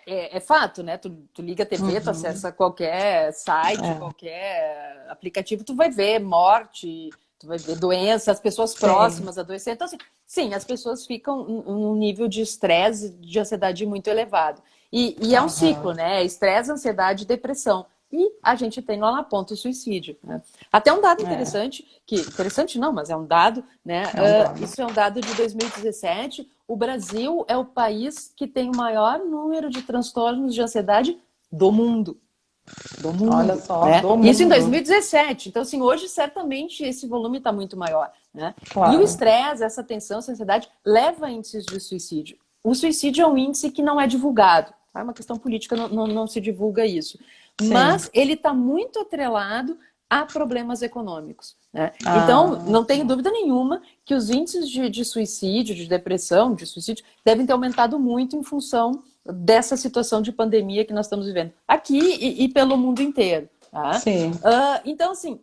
Speaker 2: É fato, né? Tu liga a TV, tu
Speaker 1: Uhum.
Speaker 2: acessa qualquer site,
Speaker 1: É,
Speaker 2: qualquer aplicativo, tu vai ver morte, tu vai ver doença, as pessoas
Speaker 1: sim.
Speaker 2: próximas adoecendo. Então, assim, sim, as pessoas ficam num nível de estresse, de ansiedade muito elevado. E é um ciclo,
Speaker 1: Aham.
Speaker 2: né? Estresse, ansiedade e depressão. E a gente tem lá na ponta o suicídio. Né? Até um dado
Speaker 1: É,
Speaker 2: interessante, que interessante não, mas é um dado, né?
Speaker 1: é um dano.
Speaker 2: Isso é um dado de 2017. O Brasil é o país que tem o maior número de transtornos de ansiedade do mundo. Do
Speaker 1: Olha
Speaker 2: mundo,
Speaker 1: só,
Speaker 2: né?
Speaker 1: do
Speaker 2: Isso em
Speaker 1: mundo.
Speaker 2: 2017. Então, assim, hoje certamente esse volume está muito maior, né? E o
Speaker 1: Claro.
Speaker 2: estresse, essa tensão, essa ansiedade leva a índices de suicídio. O suicídio é um índice que não é divulgado. É uma questão política, não se divulga isso.
Speaker 1: Sim.
Speaker 2: Mas ele está muito atrelado a problemas econômicos. Né? Então,
Speaker 1: Ah,
Speaker 2: não tenho dúvida nenhuma que os índices de suicídio, de depressão, de suicídio, devem ter aumentado muito em função dessa situação de pandemia que nós estamos vivendo aqui e pelo mundo inteiro. Tá?
Speaker 1: sim.
Speaker 2: Então, assim,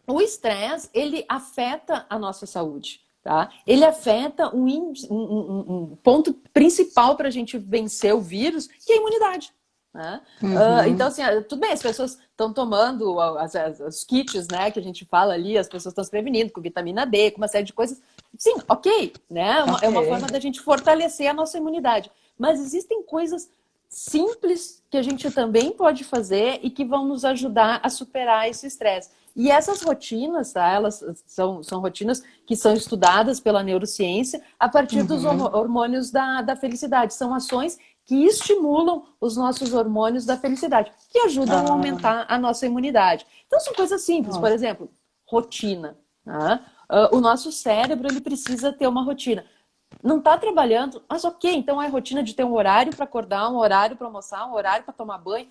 Speaker 2: o estresse, ele afeta a nossa saúde. Tá? Ele afeta um ponto principal para a gente vencer o vírus, que é a imunidade. Né? Então,
Speaker 1: Uhum.
Speaker 2: assim, tudo bem, as pessoas estão tomando os kits, né, que a gente fala ali, as pessoas estão se prevenindo com vitamina D, com uma série de coisas. Sim, ok, né? É
Speaker 1: Ok.
Speaker 2: uma forma da gente fortalecer a nossa imunidade. Mas existem coisas simples que a gente também pode fazer e que vão nos ajudar a superar esse estresse. E essas rotinas, tá? Elas são rotinas que são estudadas pela neurociência a partir dos
Speaker 1: Uhum.
Speaker 2: hormônios da felicidade. São ações que estimulam os nossos hormônios da felicidade, que ajudam a
Speaker 1: Ah,
Speaker 2: aumentar a nossa imunidade. Então, são coisas simples, por
Speaker 1: nossa.
Speaker 2: exemplo, rotina. Tá? O nosso cérebro ele precisa ter uma rotina. Não está trabalhando, mas ok, então é rotina de ter um horário para acordar, um horário para almoçar, um horário para tomar banho.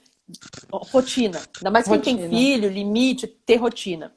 Speaker 2: Rotina. Ainda mais quem tem
Speaker 1: Rotina.
Speaker 2: filho, limite, ter rotina.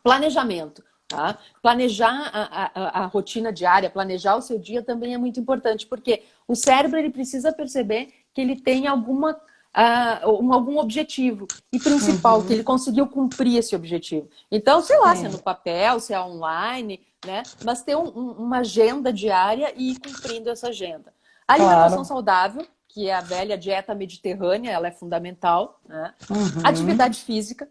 Speaker 2: Planejamento. Tá? Planejar a rotina diária, planejar o seu dia também é muito importante, porque o cérebro ele precisa perceber que ele tem algum objetivo e principal, que ele
Speaker 1: Uhum.
Speaker 2: conseguiu cumprir esse objetivo. Então, sei lá, se é
Speaker 1: Sim.
Speaker 2: no papel, se é online, né? Mas ter uma agenda diária e ir cumprindo essa agenda. Alimentação
Speaker 1: Claro.
Speaker 2: saudável, que é a velha dieta mediterrânea, ela é fundamental. Né?
Speaker 1: Uhum.
Speaker 2: Atividade física.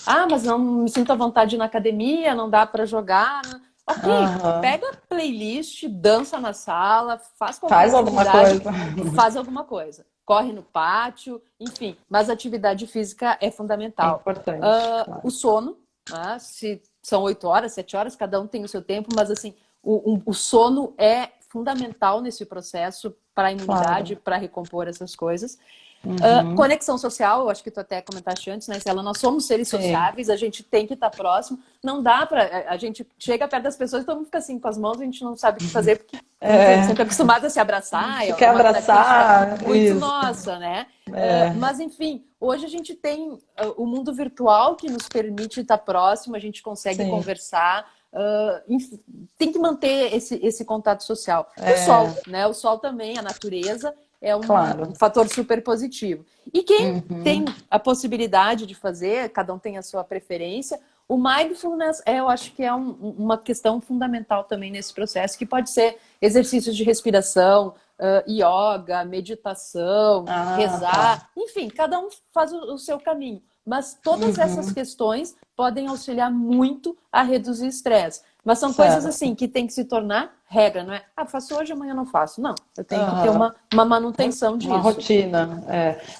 Speaker 2: Ah, mas não me sinto à vontade na academia, não dá para jogar. Ok,
Speaker 1: Aham.
Speaker 2: pega a playlist, dança na sala, faz qualquer
Speaker 1: Faz alguma
Speaker 2: atividade,
Speaker 1: coisa.
Speaker 2: faz alguma coisa. Corre no pátio, enfim. Mas a atividade física é
Speaker 1: É
Speaker 2: fundamental.
Speaker 1: importante,
Speaker 2: O
Speaker 1: claro.
Speaker 2: sono, né? Se são 8 horas, 7 horas, cada um tem o seu tempo, mas assim, o sono é fundamental nesse processo para a imunidade,
Speaker 1: Claro.
Speaker 2: para recompor essas coisas.
Speaker 1: Uhum.
Speaker 2: Conexão social, acho que tu até comentaste antes, né, Stella? Nós somos seres
Speaker 1: Sim.
Speaker 2: sociáveis, a gente tem que estar próximo. Não dá para. A gente chega perto das pessoas e todo mundo fica assim com as mãos, a gente não sabe o que fazer, porque estamos
Speaker 1: É,
Speaker 2: sempre acostumados a se abraçar,
Speaker 1: se
Speaker 2: é
Speaker 1: quer
Speaker 2: uma característica
Speaker 1: abraçar,
Speaker 2: muito
Speaker 1: isso.
Speaker 2: nossa, né?
Speaker 1: É,
Speaker 2: Mas, enfim, hoje a gente tem o mundo virtual que nos permite estar próximo, a gente consegue
Speaker 1: sim.
Speaker 2: conversar. Enfim, tem que manter esse contato social. E o
Speaker 1: É,
Speaker 2: sol, né? O sol também, a natureza é um
Speaker 1: claro.
Speaker 2: fator super positivo. E quem
Speaker 1: Uhum.
Speaker 2: tem a possibilidade de fazer, cada um tem a sua preferência, o mindfulness eu acho que é uma questão fundamental também nesse processo, que pode ser exercícios de respiração, yoga, meditação,
Speaker 1: Ah, tá.
Speaker 2: rezar, enfim, cada um faz o seu caminho. Mas todas essas
Speaker 1: Uhum.
Speaker 2: questões podem auxiliar muito a reduzir estresse. Mas são coisas
Speaker 1: Certo.
Speaker 2: assim que tem que se tornar regra, não é? Ah, faço hoje, amanhã não faço. Não, eu tenho que ter uma manutenção disso.
Speaker 1: Uma rotina,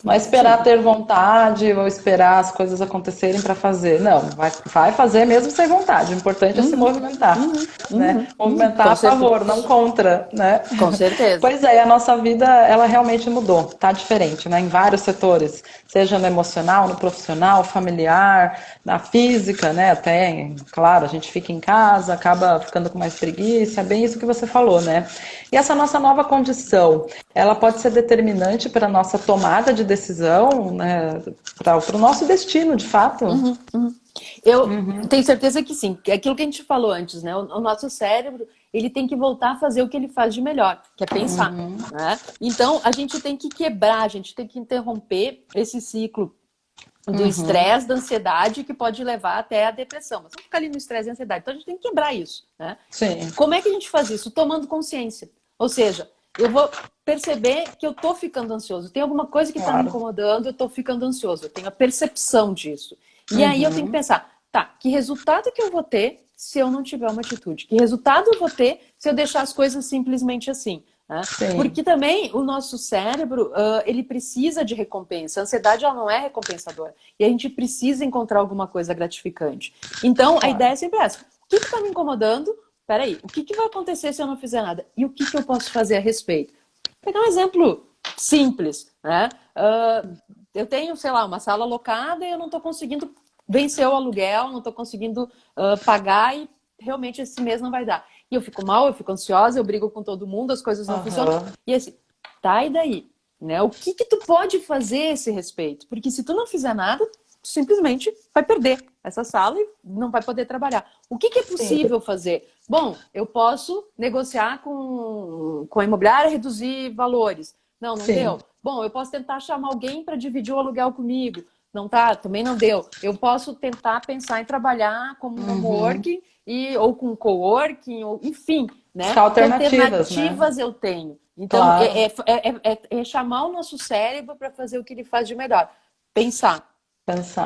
Speaker 1: Não é esperar ter vontade ou esperar as coisas acontecerem para fazer. Não, vai fazer mesmo sem vontade. O importante é se movimentar, né? Movimentar a favor, não contra, né?
Speaker 2: Com certeza.
Speaker 1: Pois é, a nossa vida, ela realmente mudou, tá diferente, né? Em vários setores, seja no emocional, no profissional, familiar, na física, né? Até, claro, a gente fica em casa, acaba ficando com mais preguiça, é bem isso que você falou, né? E essa nossa nova condição, ela pode ser determinante para a nossa tomada de decisão, né? Para o nosso destino, de fato.
Speaker 2: Eu tenho certeza que sim. É aquilo que a gente falou antes, né? O nosso cérebro, ele tem que voltar a fazer o que ele faz de melhor, que é pensar, né? Então, a gente tem que quebrar, a gente tem que interromper esse ciclo do estresse, da ansiedade, que pode levar até a depressão. Mas vamos ficar ali no estresse e ansiedade. Então, a gente tem que quebrar isso, né?
Speaker 1: Sim.
Speaker 2: Como é que a gente faz isso? Tomando consciência. Ou seja, eu vou perceber que eu tô ficando ansioso. Tem alguma coisa que está me incomodando, eu tô ficando ansioso. Eu tenho a percepção disso. E aí eu tenho que pensar, tá, que resultado que eu vou ter se eu não tiver uma atitude? Que resultado eu vou ter se eu deixar as coisas simplesmente assim? Né? Porque também o nosso cérebro, ele precisa de recompensa. A ansiedade, ela não é recompensadora. E a gente precisa encontrar alguma coisa gratificante. Então, a ideia é sempre essa. O que está me incomodando? Peraí, o que vai acontecer se eu não fizer nada? E o que eu posso fazer a respeito? Vou pegar um exemplo simples, né? Eu tenho, sei lá, uma sala alocada e eu não estou conseguindo vencer o aluguel, não estou conseguindo pagar e realmente esse mês não vai dar. E eu fico mal, eu fico ansiosa, eu brigo com todo mundo, as coisas não funcionam. E assim, tá, e daí? Né? O que tu pode fazer a esse respeito? Porque se tu não fizer nada, tu simplesmente vai perder essa sala e não vai poder trabalhar. O que é possível fazer? Bom, eu posso negociar com a imobiliária, reduzir valores. Não deu? Bom, eu posso tentar chamar alguém para dividir o aluguel comigo. Não tá? Também não deu. Eu posso tentar pensar em trabalhar como homeworking ou com coworking, ou, enfim, né? Que alternativas eu tenho. Então, é chamar o nosso cérebro para fazer o que ele faz de melhor. Pensar.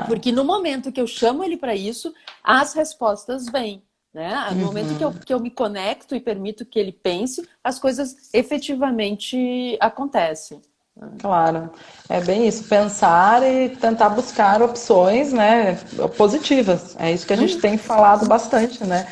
Speaker 2: Porque no momento que eu chamo ele para isso, as respostas vêm. Né? No momento que eu me conecto e permito que ele pense, as coisas efetivamente acontecem.
Speaker 1: Claro, é bem isso, pensar e tentar buscar opções, né, positivas. É isso que a gente tem falado bastante, né,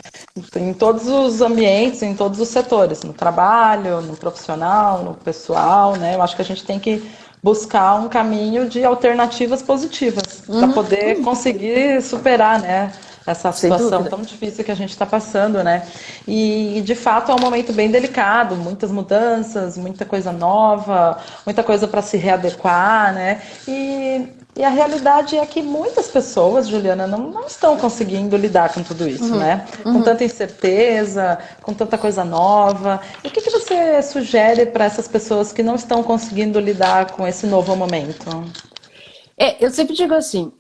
Speaker 1: em todos os ambientes, em todos os setores, no trabalho, no profissional, no pessoal, né. Eu acho que a gente tem que buscar um caminho de alternativas positivas para poder conseguir superar, né, essa situação tão difícil que a gente está passando, né? E, de fato, é um momento bem delicado, muitas mudanças, muita coisa nova, muita coisa para se readequar, né? E a realidade é que muitas pessoas, Juliana, não estão conseguindo lidar com tudo isso, né? Com tanta incerteza, com tanta coisa nova. E o que você sugere para essas pessoas que não estão conseguindo lidar com esse novo momento?
Speaker 2: Eu sempre digo assim,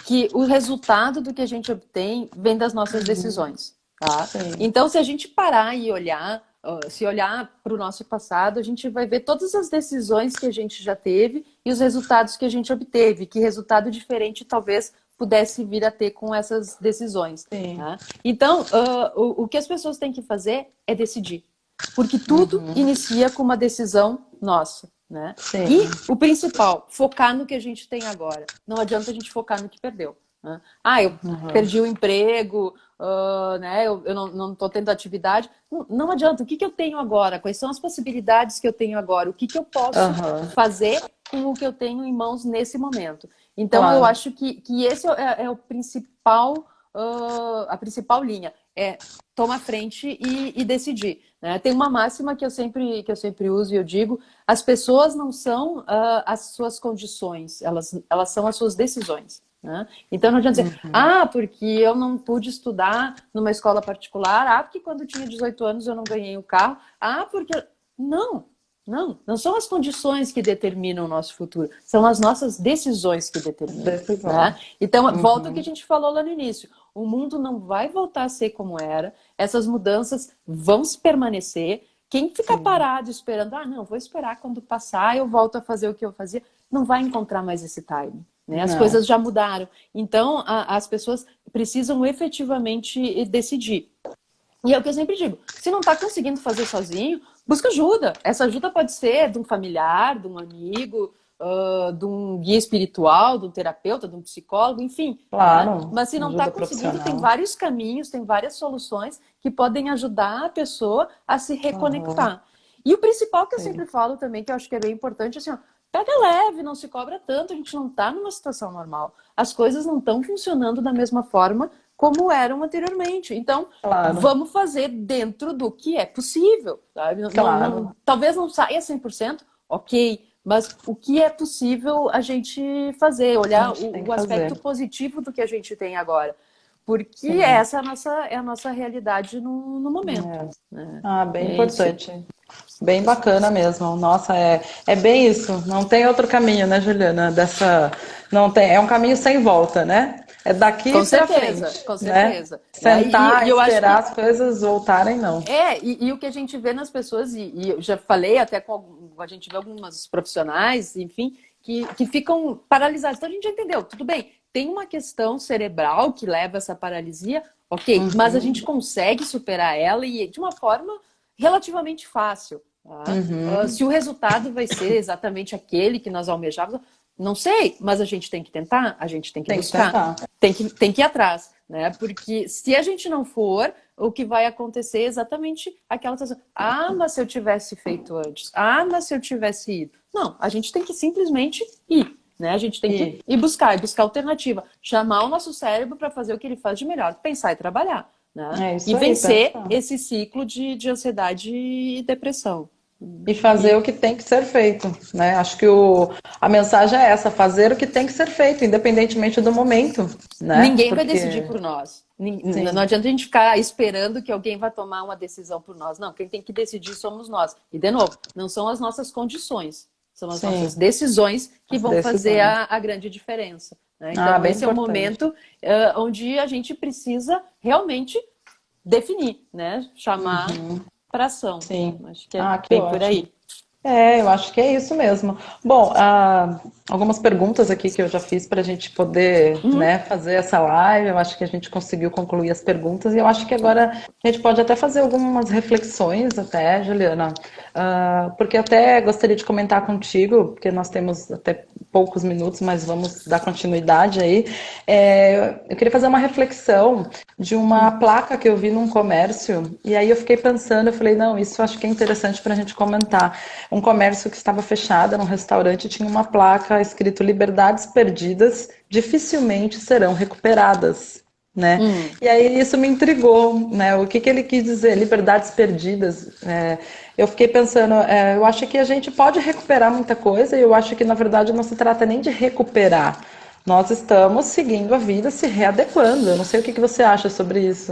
Speaker 2: que o resultado do que a gente obtém vem das nossas decisões. Tá? Então, se a gente parar e olhar, se olhar para o nosso passado, a gente vai ver todas as decisões que a gente já teve e os resultados que a gente obteve. Que resultado diferente talvez pudesse vir a ter com essas decisões. Tá? Então, o que as pessoas têm que fazer é decidir. Porque tudo inicia com uma decisão nossa. Né? E o principal, focar no que a gente tem agora. Não adianta a gente focar no que perdeu. Né? Eu perdi o emprego, né? Eu não estou tendo atividade. Não adianta. O que eu tenho agora? Quais são as possibilidades que eu tenho agora? O que eu posso fazer com o que eu tenho em mãos nesse momento? Então, eu acho que esse é o principal, a principal linha. É tomar frente e decidir. Né? Tem uma máxima que eu sempre uso e eu digo: as pessoas não são as suas condições, elas são as suas decisões. Né? Então não adianta dizer, porque eu não pude estudar numa escola particular, porque quando eu tinha 18 anos eu não ganhei o carro, porque... Não são as condições que determinam o nosso futuro, são as nossas decisões que determinam. Né? Então, volta ao que a gente falou lá no início. O mundo não vai voltar a ser como era, essas mudanças vão se permanecer. Quem fica parado esperando, não, vou esperar quando passar, eu volto a fazer o que eu fazia, não vai encontrar mais esse time. Né? As coisas já mudaram. Então, as pessoas precisam efetivamente decidir. E é o que eu sempre digo, se não está conseguindo fazer sozinho, busca ajuda. Essa ajuda pode ser de um familiar, de um amigo, de um guia espiritual, de um terapeuta, de um psicólogo, enfim. Né?
Speaker 1: Claro,
Speaker 2: Mas se não está
Speaker 1: ajuda
Speaker 2: conseguindo, tem
Speaker 1: profissional.
Speaker 2: vários caminhos, tem várias soluções que podem ajudar a pessoa a se
Speaker 1: Aham,
Speaker 2: reconectar. E o principal que eu
Speaker 1: sim.
Speaker 2: sempre falo também, que eu acho que é bem importante, é assim, ó, pega leve, não se cobra tanto, a gente não está numa situação normal. As coisas não estão funcionando da mesma forma como eram anteriormente. Então,
Speaker 1: Claro,
Speaker 2: vamos fazer dentro do que é possível. Sabe?
Speaker 1: claro.
Speaker 2: Talvez não saia 100%, ok, mas o que é possível a gente fazer,
Speaker 1: A
Speaker 2: olhar
Speaker 1: gente tem
Speaker 2: o
Speaker 1: que
Speaker 2: aspecto
Speaker 1: fazer.
Speaker 2: positivo do que a gente tem agora. Porque
Speaker 1: Sim.
Speaker 2: essa é a nossa realidade no momento.
Speaker 1: É.
Speaker 2: Né?
Speaker 1: Ah, bem
Speaker 2: É isso.
Speaker 1: importante. Bem bacana mesmo. Nossa, é bem isso. Não tem outro caminho, né, Juliana? Não tem, é um caminho sem volta, né? É daqui para frente,
Speaker 2: Com
Speaker 1: né?
Speaker 2: certeza. Né?
Speaker 1: Sentar,
Speaker 2: E eu acho
Speaker 1: esperar
Speaker 2: que
Speaker 1: as coisas voltarem, não.
Speaker 2: e o que a gente vê nas pessoas, e eu já falei até a gente vê algumas profissionais, enfim, que ficam paralisadas. Então a gente já entendeu, tudo bem, tem uma questão cerebral que leva a essa paralisia, ok, mas a gente consegue superar ela e de uma forma relativamente fácil. Tá?
Speaker 1: Uhum.
Speaker 2: Se o resultado vai ser exatamente aquele que nós almejávamos, não sei, mas a gente tem que tentar, a gente tem que
Speaker 1: Tem que
Speaker 2: buscar,
Speaker 1: tentar.
Speaker 2: tem que ir atrás, né? Porque se a gente não for, o que vai acontecer é exatamente aquela situação. Ah, mas se eu tivesse feito antes. Ah, mas se eu tivesse ido. Não, a gente tem que simplesmente ir. Né? A gente tem que
Speaker 1: E
Speaker 2: ir buscar alternativa. Chamar o nosso cérebro para fazer o que ele faz de melhor, pensar e trabalhar. Né?
Speaker 1: é
Speaker 2: E
Speaker 1: isso aí,
Speaker 2: vencer
Speaker 1: pensar.
Speaker 2: esse ciclo de ansiedade e depressão.
Speaker 1: E fazer
Speaker 2: E
Speaker 1: o que tem que ser feito, né? Acho que a mensagem é essa, fazer o que tem que ser feito, independentemente do momento, né?
Speaker 2: ninguém vai decidir
Speaker 1: Porque,
Speaker 2: por nós. Não
Speaker 1: sim,
Speaker 2: adianta a gente ficar esperando que alguém vai tomar uma decisão por nós. Não, quem tem que decidir somos nós. E, de novo, não são as nossas condições, são as nossas
Speaker 1: sim,
Speaker 2: decisões que
Speaker 1: as
Speaker 2: vão fazer
Speaker 1: decisões.
Speaker 2: a grande diferença. Né?
Speaker 1: Ah,
Speaker 2: Então,
Speaker 1: bem
Speaker 2: esse é o
Speaker 1: importante.
Speaker 2: momento onde a gente precisa realmente definir, né? Chamar para ação.
Speaker 1: Sim.
Speaker 2: Acho que é
Speaker 1: Ah, que
Speaker 2: bem por
Speaker 1: ótimo.
Speaker 2: aí.
Speaker 1: É, eu acho que é isso mesmo. Bom, algumas perguntas aqui que eu já fiz para a gente poder,
Speaker 2: Uhum.
Speaker 1: né, fazer essa live. Eu acho que a gente conseguiu concluir as perguntas e eu acho que agora a gente pode até fazer algumas reflexões até, Juliana, porque até gostaria de comentar contigo, porque nós temos até poucos minutos, mas vamos dar continuidade aí. Eu queria fazer uma reflexão de uma placa que eu vi num comércio e aí eu fiquei pensando, eu falei, não, isso eu acho que é interessante para a gente comentar. Um comércio que estava fechado, num restaurante, tinha uma placa escrito Liberdades perdidas dificilmente serão recuperadas. Né?
Speaker 2: Hum.
Speaker 1: E aí isso me intrigou, né? O que que ele quis dizer, liberdades perdidas? Eu fiquei pensando, eu acho que a gente pode recuperar muita coisa e eu acho que na verdade não se trata nem de recuperar. Nós estamos seguindo a vida, se readequando. Eu não sei o que que você acha sobre isso.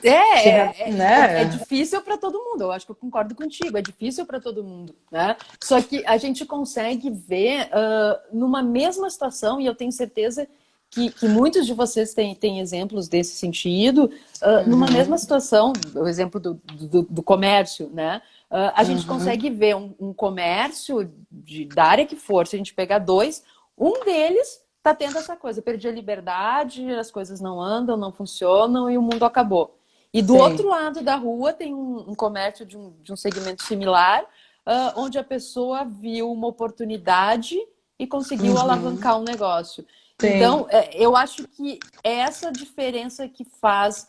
Speaker 2: É
Speaker 1: Né?
Speaker 2: difícil para todo mundo, eu acho que eu concordo contigo, é difícil para todo mundo, né? Só que a gente consegue ver numa mesma situação, e eu tenho certeza que muitos de vocês têm exemplos desse sentido, numa mesma situação, o exemplo do comércio, né? A gente consegue ver um comércio da área que for, se a gente pegar dois, um deles está tendo essa coisa, perdi a liberdade, as coisas não andam, não funcionam e o mundo acabou. E do outro
Speaker 1: Sim.
Speaker 2: lado da rua tem um comércio de um segmento similar, onde a pessoa viu uma oportunidade e conseguiu alavancar um negócio.
Speaker 1: Sim.
Speaker 2: Então, eu acho que é essa diferença que faz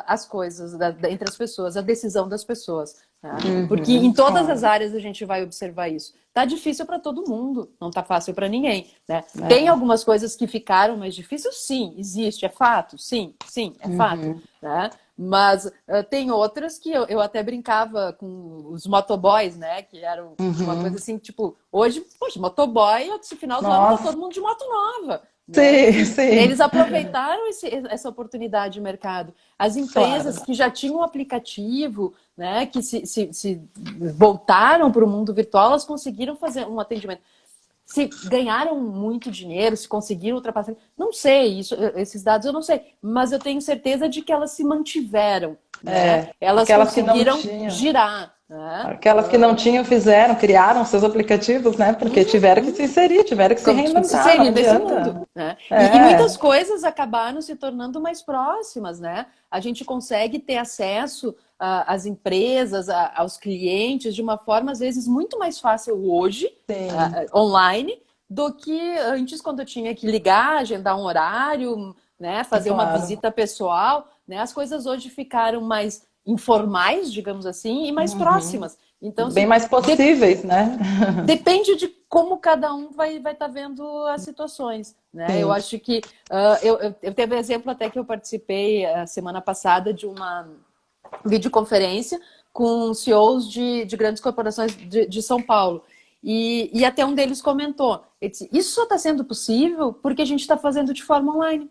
Speaker 2: as coisas entre as pessoas, a decisão das pessoas. Tá? Porque em todas as
Speaker 1: Claro.
Speaker 2: áreas a gente vai observar isso. Tá difícil para todo mundo, não tá fácil para ninguém. Né? Tem
Speaker 1: É.
Speaker 2: algumas coisas que ficaram mais difíceis? Sim, existe, é fato? Sim, sim, é fato. Né? Mas tem outras que eu até brincava com os motoboys, né? Que eram uma coisa assim, tipo, hoje, poxa, motoboy, esse final do ano tá
Speaker 1: Nossa.
Speaker 2: todo mundo de moto nova. Né?
Speaker 1: Sim, sim.
Speaker 2: Eles aproveitaram essa oportunidade de mercado. As empresas
Speaker 1: Claro.
Speaker 2: que já tinham um aplicativo, né, que se voltaram para o mundo virtual, elas conseguiram fazer um atendimento. Se ganharam muito dinheiro, se conseguiram ultrapassar. Não sei, esses dados eu não sei, mas eu tenho certeza de que elas se mantiveram, né? Elas
Speaker 1: Aquelas que não
Speaker 2: conseguiram
Speaker 1: tinham.
Speaker 2: girar. né?
Speaker 1: Aquelas que não tinham, fizeram, criaram seus aplicativos, né? Porque tiveram que se inserir, tiveram que se
Speaker 2: Como, tipo, se
Speaker 1: reinventar, não
Speaker 2: inserir nesse
Speaker 1: adianta.
Speaker 2: mundo, né? E
Speaker 1: É,
Speaker 2: muitas coisas acabaram se tornando mais próximas, né? A gente consegue ter acesso às empresas, aos clientes, de uma forma, às vezes, muito mais fácil hoje,
Speaker 1: sim,
Speaker 2: online, do que antes, quando eu tinha que ligar, agendar um horário, né? Fazer uma
Speaker 1: claro.
Speaker 2: visita pessoal, né? As coisas hoje ficaram mais informais, digamos assim, e mais
Speaker 1: Uhum.
Speaker 2: próximas. Então,
Speaker 1: Bem
Speaker 2: assim,
Speaker 1: mais possíveis, né?
Speaker 2: depende de como cada um vai estar vendo as situações, né? Eu
Speaker 1: Sim,
Speaker 2: acho que eu teve um exemplo até que eu participei a semana passada de uma videoconferência com CEOs de grandes corporações de São Paulo. E até um deles comentou, ele disse, isso só está sendo possível porque a gente está fazendo de forma online.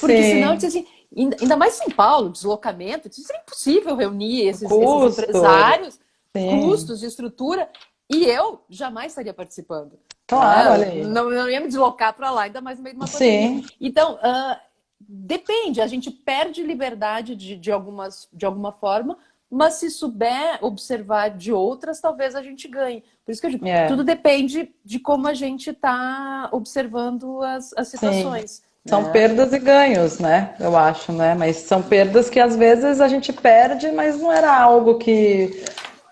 Speaker 2: Porque senão, eu disse
Speaker 1: sim.
Speaker 2: assim, ainda mais São Paulo, deslocamento, isso é impossível reunir
Speaker 1: O
Speaker 2: esses
Speaker 1: custo,
Speaker 2: empresários,
Speaker 1: sim.
Speaker 2: custos de estrutura, e eu jamais estaria participando.
Speaker 1: Claro,
Speaker 2: Né?
Speaker 1: olha aí.
Speaker 2: Não ia me deslocar para lá, ainda mais no meio de uma pandemia.
Speaker 1: Sim,
Speaker 2: Então, depende, a gente perde liberdade de alguma forma, mas se souber observar de outras, talvez a gente ganhe. Por isso que eu digo, tudo
Speaker 1: é,
Speaker 2: depende de como a gente está observando as
Speaker 1: sim.
Speaker 2: situações.
Speaker 1: São
Speaker 2: Né?
Speaker 1: perdas e ganhos, né? Eu acho, né? Mas são perdas que às vezes a gente perde, mas não era algo que,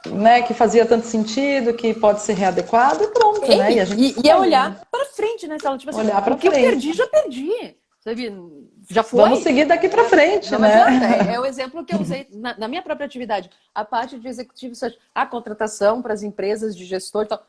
Speaker 1: né, que fazia tanto sentido, que pode ser readequado e pronto, né? E a gente
Speaker 2: E é
Speaker 1: segue,
Speaker 2: olhar para frente, né, Sala? Tipo assim,
Speaker 1: olhar
Speaker 2: o
Speaker 1: para
Speaker 2: que eu
Speaker 1: frente.
Speaker 2: perdi, já perdi. Sabe? Já
Speaker 1: Vamos
Speaker 2: foi.
Speaker 1: seguir daqui para frente,
Speaker 2: Não
Speaker 1: né?
Speaker 2: adianta. É o exemplo que eu usei na minha própria atividade. A parte de executivo, a contratação para as empresas de gestor e tal.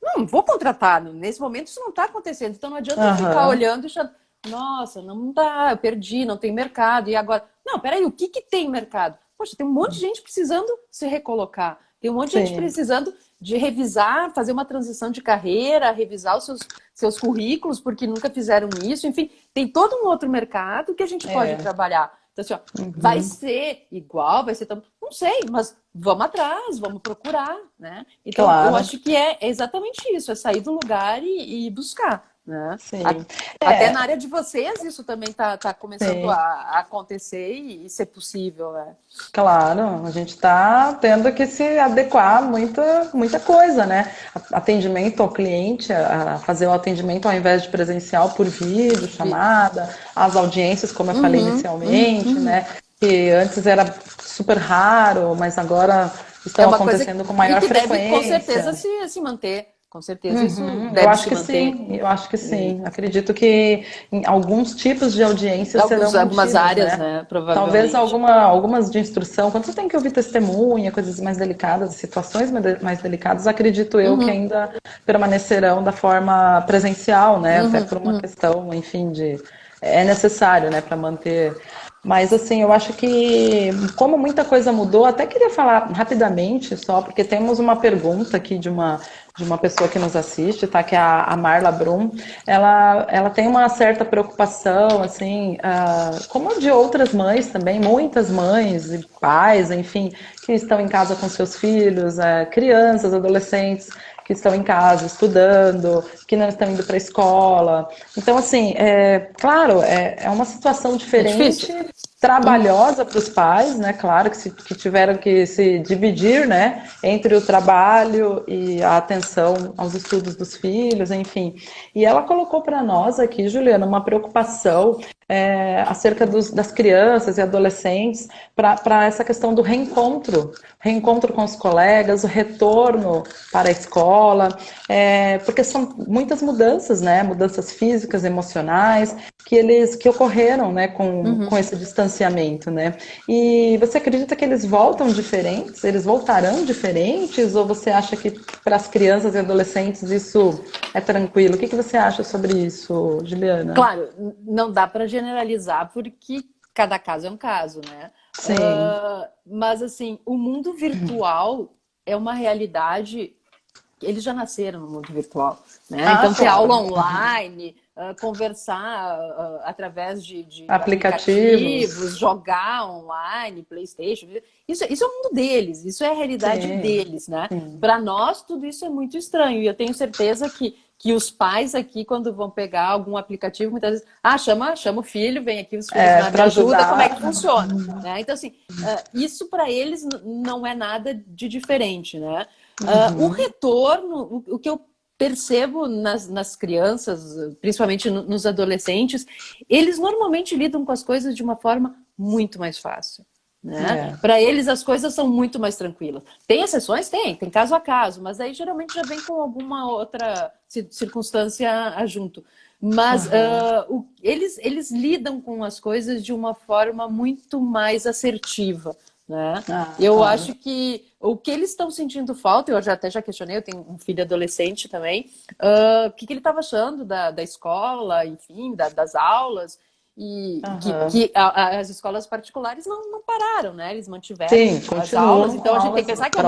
Speaker 2: Não vou contratar. Nesse momento isso não está acontecendo. Então não adianta eu ficar
Speaker 1: Aham,
Speaker 2: olhando e achando, nossa, não dá, eu perdi, não tem mercado. E agora? Não, peraí, o que tem mercado? Poxa, tem um monte de gente precisando se recolocar. Tem um monte de gente
Speaker 1: sim,
Speaker 2: precisando de revisar, fazer uma transição de carreira, revisar os seus currículos, porque nunca fizeram isso. Enfim, tem todo um outro mercado que a gente pode
Speaker 1: é,
Speaker 2: trabalhar. Então, assim, ó, vai
Speaker 1: uhum,
Speaker 2: ser igual, vai ser tão. Não sei, mas vamos atrás, vamos procurar, né? Então, eu
Speaker 1: claro,
Speaker 2: acho que é exatamente isso, é sair do lugar e buscar, né?
Speaker 1: sim.
Speaker 2: Até na
Speaker 1: É,
Speaker 2: área de vocês, isso também tá começando
Speaker 1: sim.
Speaker 2: a acontecer e ser possível, né?
Speaker 1: Claro, a gente está tendo que se adequar a muita coisa, né? Atendimento ao cliente, a fazer o atendimento ao invés de presencial por vídeo, chamada, as audiências, como eu falei
Speaker 2: Uhum,
Speaker 1: inicialmente,
Speaker 2: uhum.
Speaker 1: né? Que antes era super raro, mas agora
Speaker 2: É
Speaker 1: estão
Speaker 2: uma coisa
Speaker 1: acontecendo com
Speaker 2: e
Speaker 1: maior
Speaker 2: que deve, com certeza,
Speaker 1: frequência.
Speaker 2: se manter. Com certeza isso
Speaker 1: Uhum, eu
Speaker 2: deve
Speaker 1: acho
Speaker 2: se
Speaker 1: que
Speaker 2: manter.
Speaker 1: sim, eu acho que sim. Acredito que em alguns tipos de audiências serão
Speaker 2: Algumas
Speaker 1: mantidos,
Speaker 2: áreas,
Speaker 1: né?
Speaker 2: né?
Speaker 1: Talvez
Speaker 2: Provavelmente.
Speaker 1: algumas de instrução, quando você tem que ouvir testemunha, coisas mais delicadas, situações mais delicadas, acredito eu que
Speaker 2: Uhum,
Speaker 1: ainda permanecerão da forma presencial, né? Até
Speaker 2: uhum,
Speaker 1: por uma
Speaker 2: uhum.
Speaker 1: questão, enfim, de é necessário, né, para manter. Mas assim, eu acho que como muita coisa mudou, até queria falar rapidamente só, porque temos uma pergunta aqui de uma pessoa que nos assiste, tá? Que é a Marla Brum. Ela tem uma certa preocupação, assim, como de outras mães também, muitas mães e pais, enfim, que estão em casa com seus filhos, crianças, adolescentes que estão em casa estudando, que não estão indo para a escola. Então, assim, claro, é uma situação
Speaker 2: É difícil.
Speaker 1: diferente,
Speaker 2: Uhum.
Speaker 1: trabalhosa para os pais, né? Claro que tiveram que se dividir, né? Entre o trabalho e a atenção aos estudos dos filhos, enfim. E ela colocou para nós aqui, Juliana, uma preocupação acerca das crianças e adolescentes para essa questão do reencontro com os colegas, o retorno para a escola, porque são muitas mudanças, né? Mudanças físicas, emocionais, que ocorreram, né? Com
Speaker 2: Uhum.
Speaker 1: esse distanciamento, né? E você acredita que eles voltam diferentes? Eles voltarão diferentes? Ou você acha que para as crianças e adolescentes isso é tranquilo? O que você acha sobre isso, Juliana?
Speaker 2: Claro, não dá para generalizar porque cada caso é um caso, né?
Speaker 1: Sim.
Speaker 2: Mas assim, o mundo virtual é uma realidade. Eles já nasceram no mundo virtual, né?
Speaker 1: Ah,
Speaker 2: Então ter aula
Speaker 1: claro.
Speaker 2: online, conversar através de
Speaker 1: Aplicativos.
Speaker 2: aplicativos, jogar online, PlayStation, isso é o mundo deles, isso é a realidade
Speaker 1: Sim,
Speaker 2: deles, né?
Speaker 1: sim.
Speaker 2: Para nós tudo isso é muito estranho e eu tenho certeza que que os pais aqui, quando vão pegar algum aplicativo, muitas vezes, chama o filho, vem aqui, os filhos me ajuda, como é que funciona? Né? Então, assim, isso para eles não é nada de diferente, né? O retorno, o que eu percebo nas crianças, principalmente nos adolescentes, eles normalmente lidam com as coisas de uma forma muito mais fácil. Né? Para eles as coisas são muito mais tranquilas. Tem exceções? Tem caso a caso, mas aí geralmente já vem com alguma outra circunstância junto. Mas eles lidam com as coisas de uma forma muito mais assertiva. Né? Eu acho que o que eles estão sentindo falta, eu até já questionei, eu tenho um filho adolescente também, o que ele estava achando da escola, enfim, das aulas. E que as escolas particulares não pararam, né? Eles mantiveram as aulas, então a gente tem que pensar que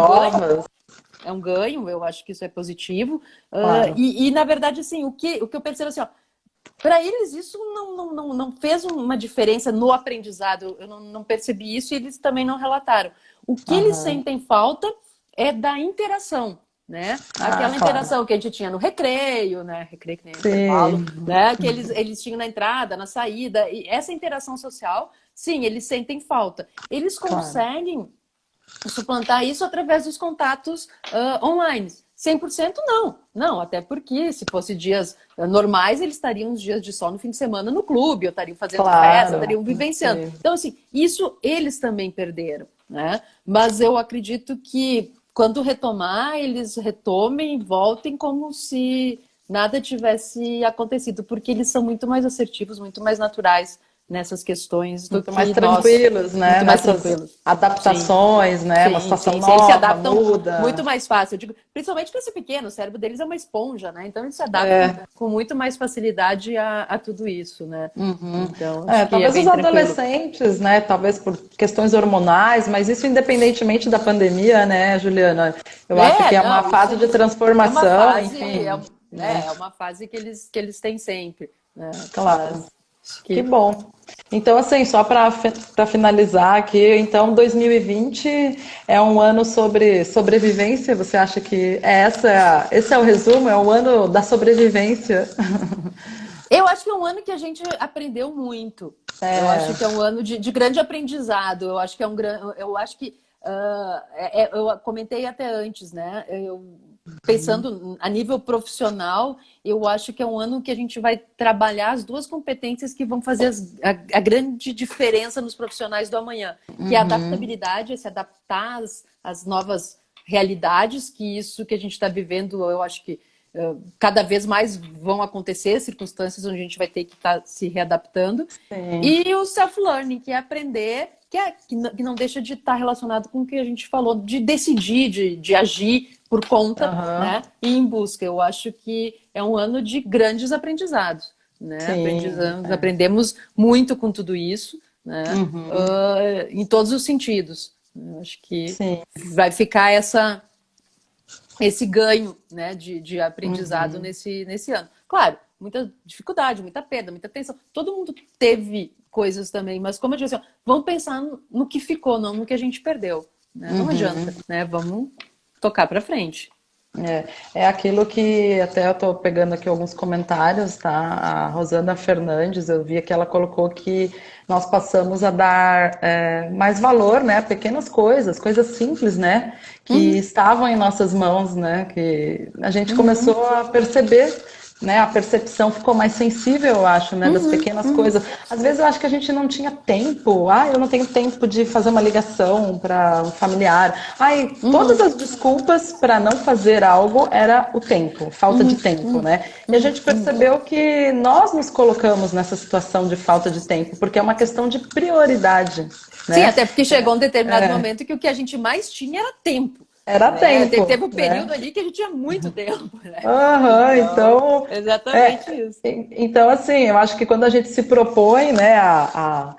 Speaker 2: é um ganho, eu acho que isso é positivo. Claro. E na verdade, assim, o que eu percebo assim, para eles isso não fez uma diferença no aprendizado, eu não percebi isso e eles também não relataram. O que eles sentem falta é da interação. Né? Aquela interação que a gente tinha no recreio, né? Recreio que nem intervalo, né? Que eles tinham na entrada, na saída, e essa interação social, sim, eles sentem falta. Eles conseguem suplantar isso através dos contatos online. 100% não, até porque se fosse dias normais, eles estariam uns dias de sol no fim de semana no clube, ou estariam fazendo festa, estariam vivenciando. Então, assim, isso eles também perderam, né? Mas eu acredito que quando retomar, eles retomem e voltem como se nada tivesse acontecido, porque eles são muito mais assertivos, muito mais naturais nessas questões do
Speaker 1: muito mais tranquilos, né?
Speaker 2: Muito mais tranquilos.
Speaker 1: Adaptações, né? Uma situação nova,
Speaker 2: eles se adaptam
Speaker 1: muda.
Speaker 2: Muito mais fácil. Eu digo, principalmente para esse pequeno, o cérebro deles é uma esponja, né? Então eles se adaptam com muito mais facilidade a tudo isso, né? Então,
Speaker 1: talvez os adolescentes, né? Talvez por questões hormonais, mas isso independentemente da pandemia, né, Juliana? Eu acho que é uma fase de transformação. É uma fase, enfim,
Speaker 2: é uma fase que eles têm sempre. Né?
Speaker 1: Claro. Que bom. Então, assim, só para finalizar aqui, então 2020 é um ano sobre sobrevivência? Você acha que esse é o resumo? É o ano da sobrevivência?
Speaker 2: Eu acho que é um ano que a gente aprendeu muito. Eu acho que é um ano de grande aprendizado. Eu acho que eu comentei até antes, né? Pensando a nível profissional, eu acho que é um ano que a gente vai trabalhar as duas competências que vão fazer a grande diferença nos profissionais do amanhã, que é a adaptabilidade, é se adaptar às novas realidades, que isso que a gente está vivendo, eu acho que cada vez mais vão acontecer circunstâncias onde a gente vai ter que estar se readaptando. Sim. E o self-learning, que é aprender, que não deixa de estar relacionado com o que a gente falou, de decidir, de agir por conta, né? E em busca. Eu acho que é um ano de grandes aprendizados. Né? Aprendemos muito com tudo isso, né? Em todos os sentidos. Eu acho que vai ficar esse ganho, né, de aprendizado nesse ano. Claro, muita dificuldade, muita perda, muita tensão. Todo mundo teve coisas também, mas como eu disse, vamos pensar no que ficou, não no que a gente perdeu. Né? Não adianta, né? Vamos tocar para frente.
Speaker 1: É aquilo que até eu estou pegando aqui alguns comentários, tá? A Rosana Fernandes, eu vi que ela colocou que nós passamos a dar mais valor, né, a pequenas coisas simples, né, que estavam em nossas mãos, né, que a gente começou a perceber, né, a percepção ficou mais sensível, eu acho, né, das pequenas coisas. Às vezes eu acho que a gente não tinha tempo, eu não tenho tempo de fazer uma ligação para um familiar. Todas as desculpas para não fazer algo era o tempo, falta de tempo, né? E a gente percebeu que nós nos colocamos nessa situação de falta de tempo, porque é uma questão de prioridade, né?
Speaker 2: Sim, até porque chegou um determinado momento que o que a gente mais tinha era tempo.
Speaker 1: Era tempo.
Speaker 2: Teve um período ali que a gente tinha muito tempo. Né?
Speaker 1: Então,
Speaker 2: exatamente isso.
Speaker 1: Então, assim, eu acho que quando a gente se propõe, né, a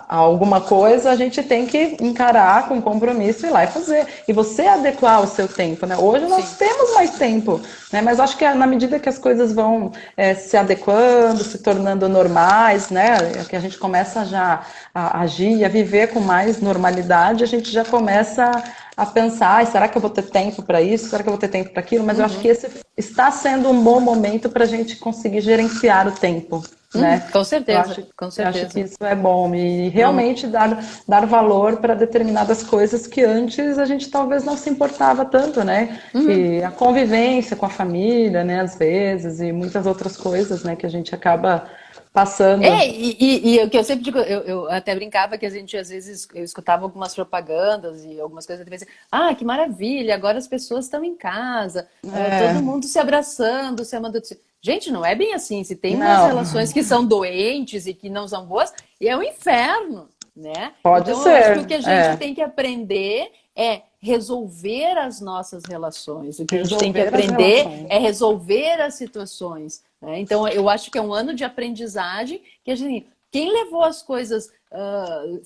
Speaker 1: alguma coisa, a gente tem que encarar com compromisso e ir lá e fazer. E você adequar o seu tempo, né? Hoje nós temos mais tempo, né? Mas acho que na medida que as coisas vão se adequando, se tornando normais, né? Que a gente começa já a agir e a viver com mais normalidade, a gente já começa a pensar, "Ai, será que eu vou ter tempo para isso? Será que eu vou ter tempo para aquilo?" Mas eu acho que esse está sendo um bom momento para a gente conseguir gerenciar o tempo, né?
Speaker 2: Com certeza, com
Speaker 1: Eu acho que
Speaker 2: certeza.
Speaker 1: isso é bom e
Speaker 2: Não,
Speaker 1: realmente dar valor para determinadas coisas que antes a gente talvez não se importava tanto, né? Que a convivência com a família, né, às vezes, e muitas outras coisas, né, que a gente acaba passando.
Speaker 2: e o que eu sempre digo, eu até brincava que a gente, às vezes, eu escutava algumas propagandas e algumas coisas, e pensei, ah, que maravilha, agora as pessoas estão em casa, todo
Speaker 1: É,
Speaker 2: mundo se abraçando, se amando. Gente, não é bem assim. Se tem umas
Speaker 1: não,
Speaker 2: relações que são doentes e que não são boas, é um inferno, né?
Speaker 1: pode
Speaker 2: Então, eu acho que o
Speaker 1: ser,
Speaker 2: que a gente
Speaker 1: é,
Speaker 2: tem que aprender é resolver as nossas relações. O que a gente tem que
Speaker 1: resolver as
Speaker 2: aprender
Speaker 1: relações.
Speaker 2: é resolver as situações, né? Então, eu acho que é um ano de aprendizagem que a gente, quem levou as coisas,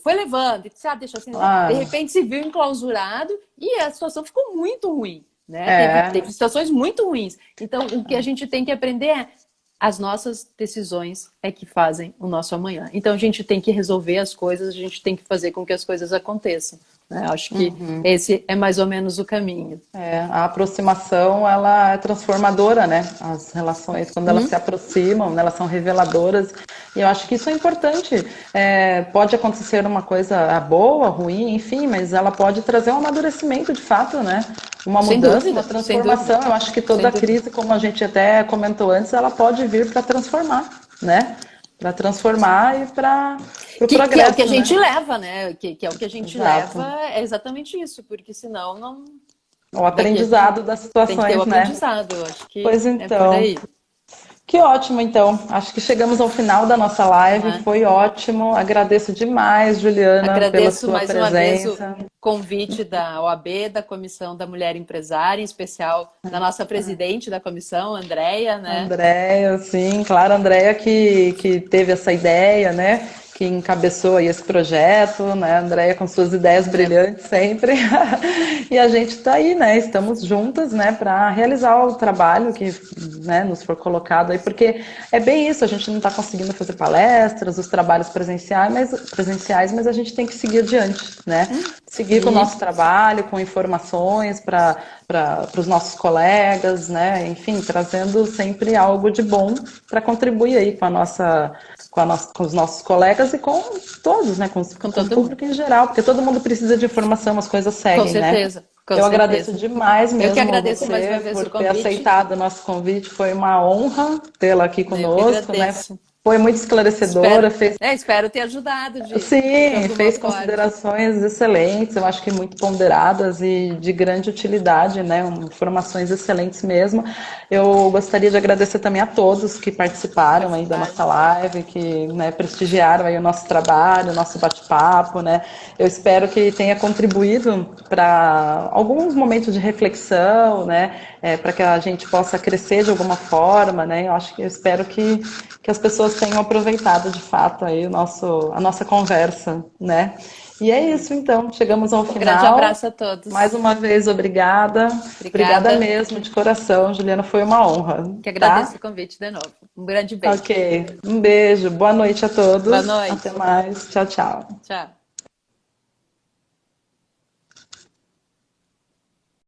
Speaker 2: foi levando, e sabe, deixa assim, de
Speaker 1: Claro,
Speaker 2: repente se viu enclausurado e a situação ficou muito ruim, né?
Speaker 1: é,
Speaker 2: Teve situações muito ruins. Então, o que a gente tem que aprender é as nossas decisões é que fazem o nosso amanhã. Então, a gente tem que resolver as coisas, a gente tem que fazer com que as coisas aconteçam, né? Acho que esse é mais ou menos o caminho.
Speaker 1: a aproximação, ela é transformadora, né? As relações, quando elas se aproximam, né, elas são reveladoras. E eu acho que isso é importante. Pode acontecer uma coisa boa, ruim, enfim, mas ela pode trazer um amadurecimento de fato, né? Uma
Speaker 2: Sem
Speaker 1: mudança, uma
Speaker 2: dúvida, sem dúvida,
Speaker 1: transformação. Eu acho que
Speaker 2: sem
Speaker 1: toda
Speaker 2: dúvida.
Speaker 1: crise, como a gente até comentou antes, ela pode vir para transformar, né? Para transformar e para o
Speaker 2: Que é o que a
Speaker 1: progresso,
Speaker 2: gente
Speaker 1: né?
Speaker 2: leva, né? Que é o que a gente
Speaker 1: Exato.
Speaker 2: leva, é exatamente isso, porque senão não.
Speaker 1: O
Speaker 2: Daqui
Speaker 1: aprendizado das
Speaker 2: tem que ter o
Speaker 1: situações, né?
Speaker 2: aprendizado, eu acho que
Speaker 1: Pois
Speaker 2: é por
Speaker 1: então.
Speaker 2: aí.
Speaker 1: Que ótimo, então. Acho que chegamos ao final da nossa live.
Speaker 2: Né?
Speaker 1: Foi ótimo. Agradeço demais, Juliana, pela
Speaker 2: Agradeço
Speaker 1: sua
Speaker 2: mais uma vez o
Speaker 1: presença.
Speaker 2: convite da OAB, da Comissão da Mulher Empresária, em especial da nossa presidente da comissão, Andréia, né?
Speaker 1: Andréia, sim, claro, Andréia que teve essa ideia, né? Que encabeçou aí esse projeto, né? Andréia com suas ideias
Speaker 2: André,
Speaker 1: brilhantes sempre. E a gente está aí, né? Estamos juntas, né? Para realizar o trabalho que, né, nos for colocado aí, porque é bem isso, a gente não está conseguindo fazer palestras, os trabalhos presenciais, mas a gente tem que seguir adiante, né? Seguir com o nosso
Speaker 2: e
Speaker 1: trabalho, com informações para os nossos colegas, né? Enfim, trazendo sempre algo de bom para contribuir aí com os nossos colegas e com todos, né?
Speaker 2: com
Speaker 1: Com o
Speaker 2: todo mundo.
Speaker 1: público em geral, porque todo mundo precisa de informação, as coisas
Speaker 2: Com
Speaker 1: seguem, né?
Speaker 2: certeza, com
Speaker 1: Eu agradeço
Speaker 2: certeza.
Speaker 1: demais
Speaker 2: Eu que
Speaker 1: mesmo a
Speaker 2: agradeço mais uma
Speaker 1: você
Speaker 2: vez
Speaker 1: por
Speaker 2: o
Speaker 1: ter
Speaker 2: convite,
Speaker 1: aceitado o nosso convite. Foi uma honra tê-la aqui
Speaker 2: né? Eu que
Speaker 1: conosco, né?
Speaker 2: agradeço.
Speaker 1: Foi muito esclarecedora,
Speaker 2: Espero,
Speaker 1: fez
Speaker 2: espero ter ajudado de
Speaker 1: sim,
Speaker 2: alguma
Speaker 1: fez
Speaker 2: forma.
Speaker 1: considerações excelentes, eu acho que muito ponderadas e de grande utilidade, né? Informações excelentes mesmo. Eu gostaria de agradecer também a todos que participaram aí da
Speaker 2: Participaram.
Speaker 1: nossa live, que, né, prestigiaram aí o nosso trabalho, o nosso bate-papo, né? Eu espero que tenha contribuído para alguns momentos de reflexão, né? Para que a gente possa crescer de alguma forma, né? Eu espero que as pessoas tenham aproveitado de fato aí a nossa conversa, né? E é isso então, chegamos ao
Speaker 2: Um grande
Speaker 1: final.
Speaker 2: abraço a
Speaker 1: Mais
Speaker 2: todos.
Speaker 1: uma vez, obrigada. Obrigada
Speaker 2: Obrigada.
Speaker 1: mesmo, de coração, Juliana, foi uma honra,
Speaker 2: Que
Speaker 1: tá?
Speaker 2: agradeço o convite de novo. Um grande beijo.
Speaker 1: Ok, um beijo, boa noite a
Speaker 2: Boa
Speaker 1: todos, até
Speaker 2: noite.
Speaker 1: mais, tchau, tchau.
Speaker 2: Tchau.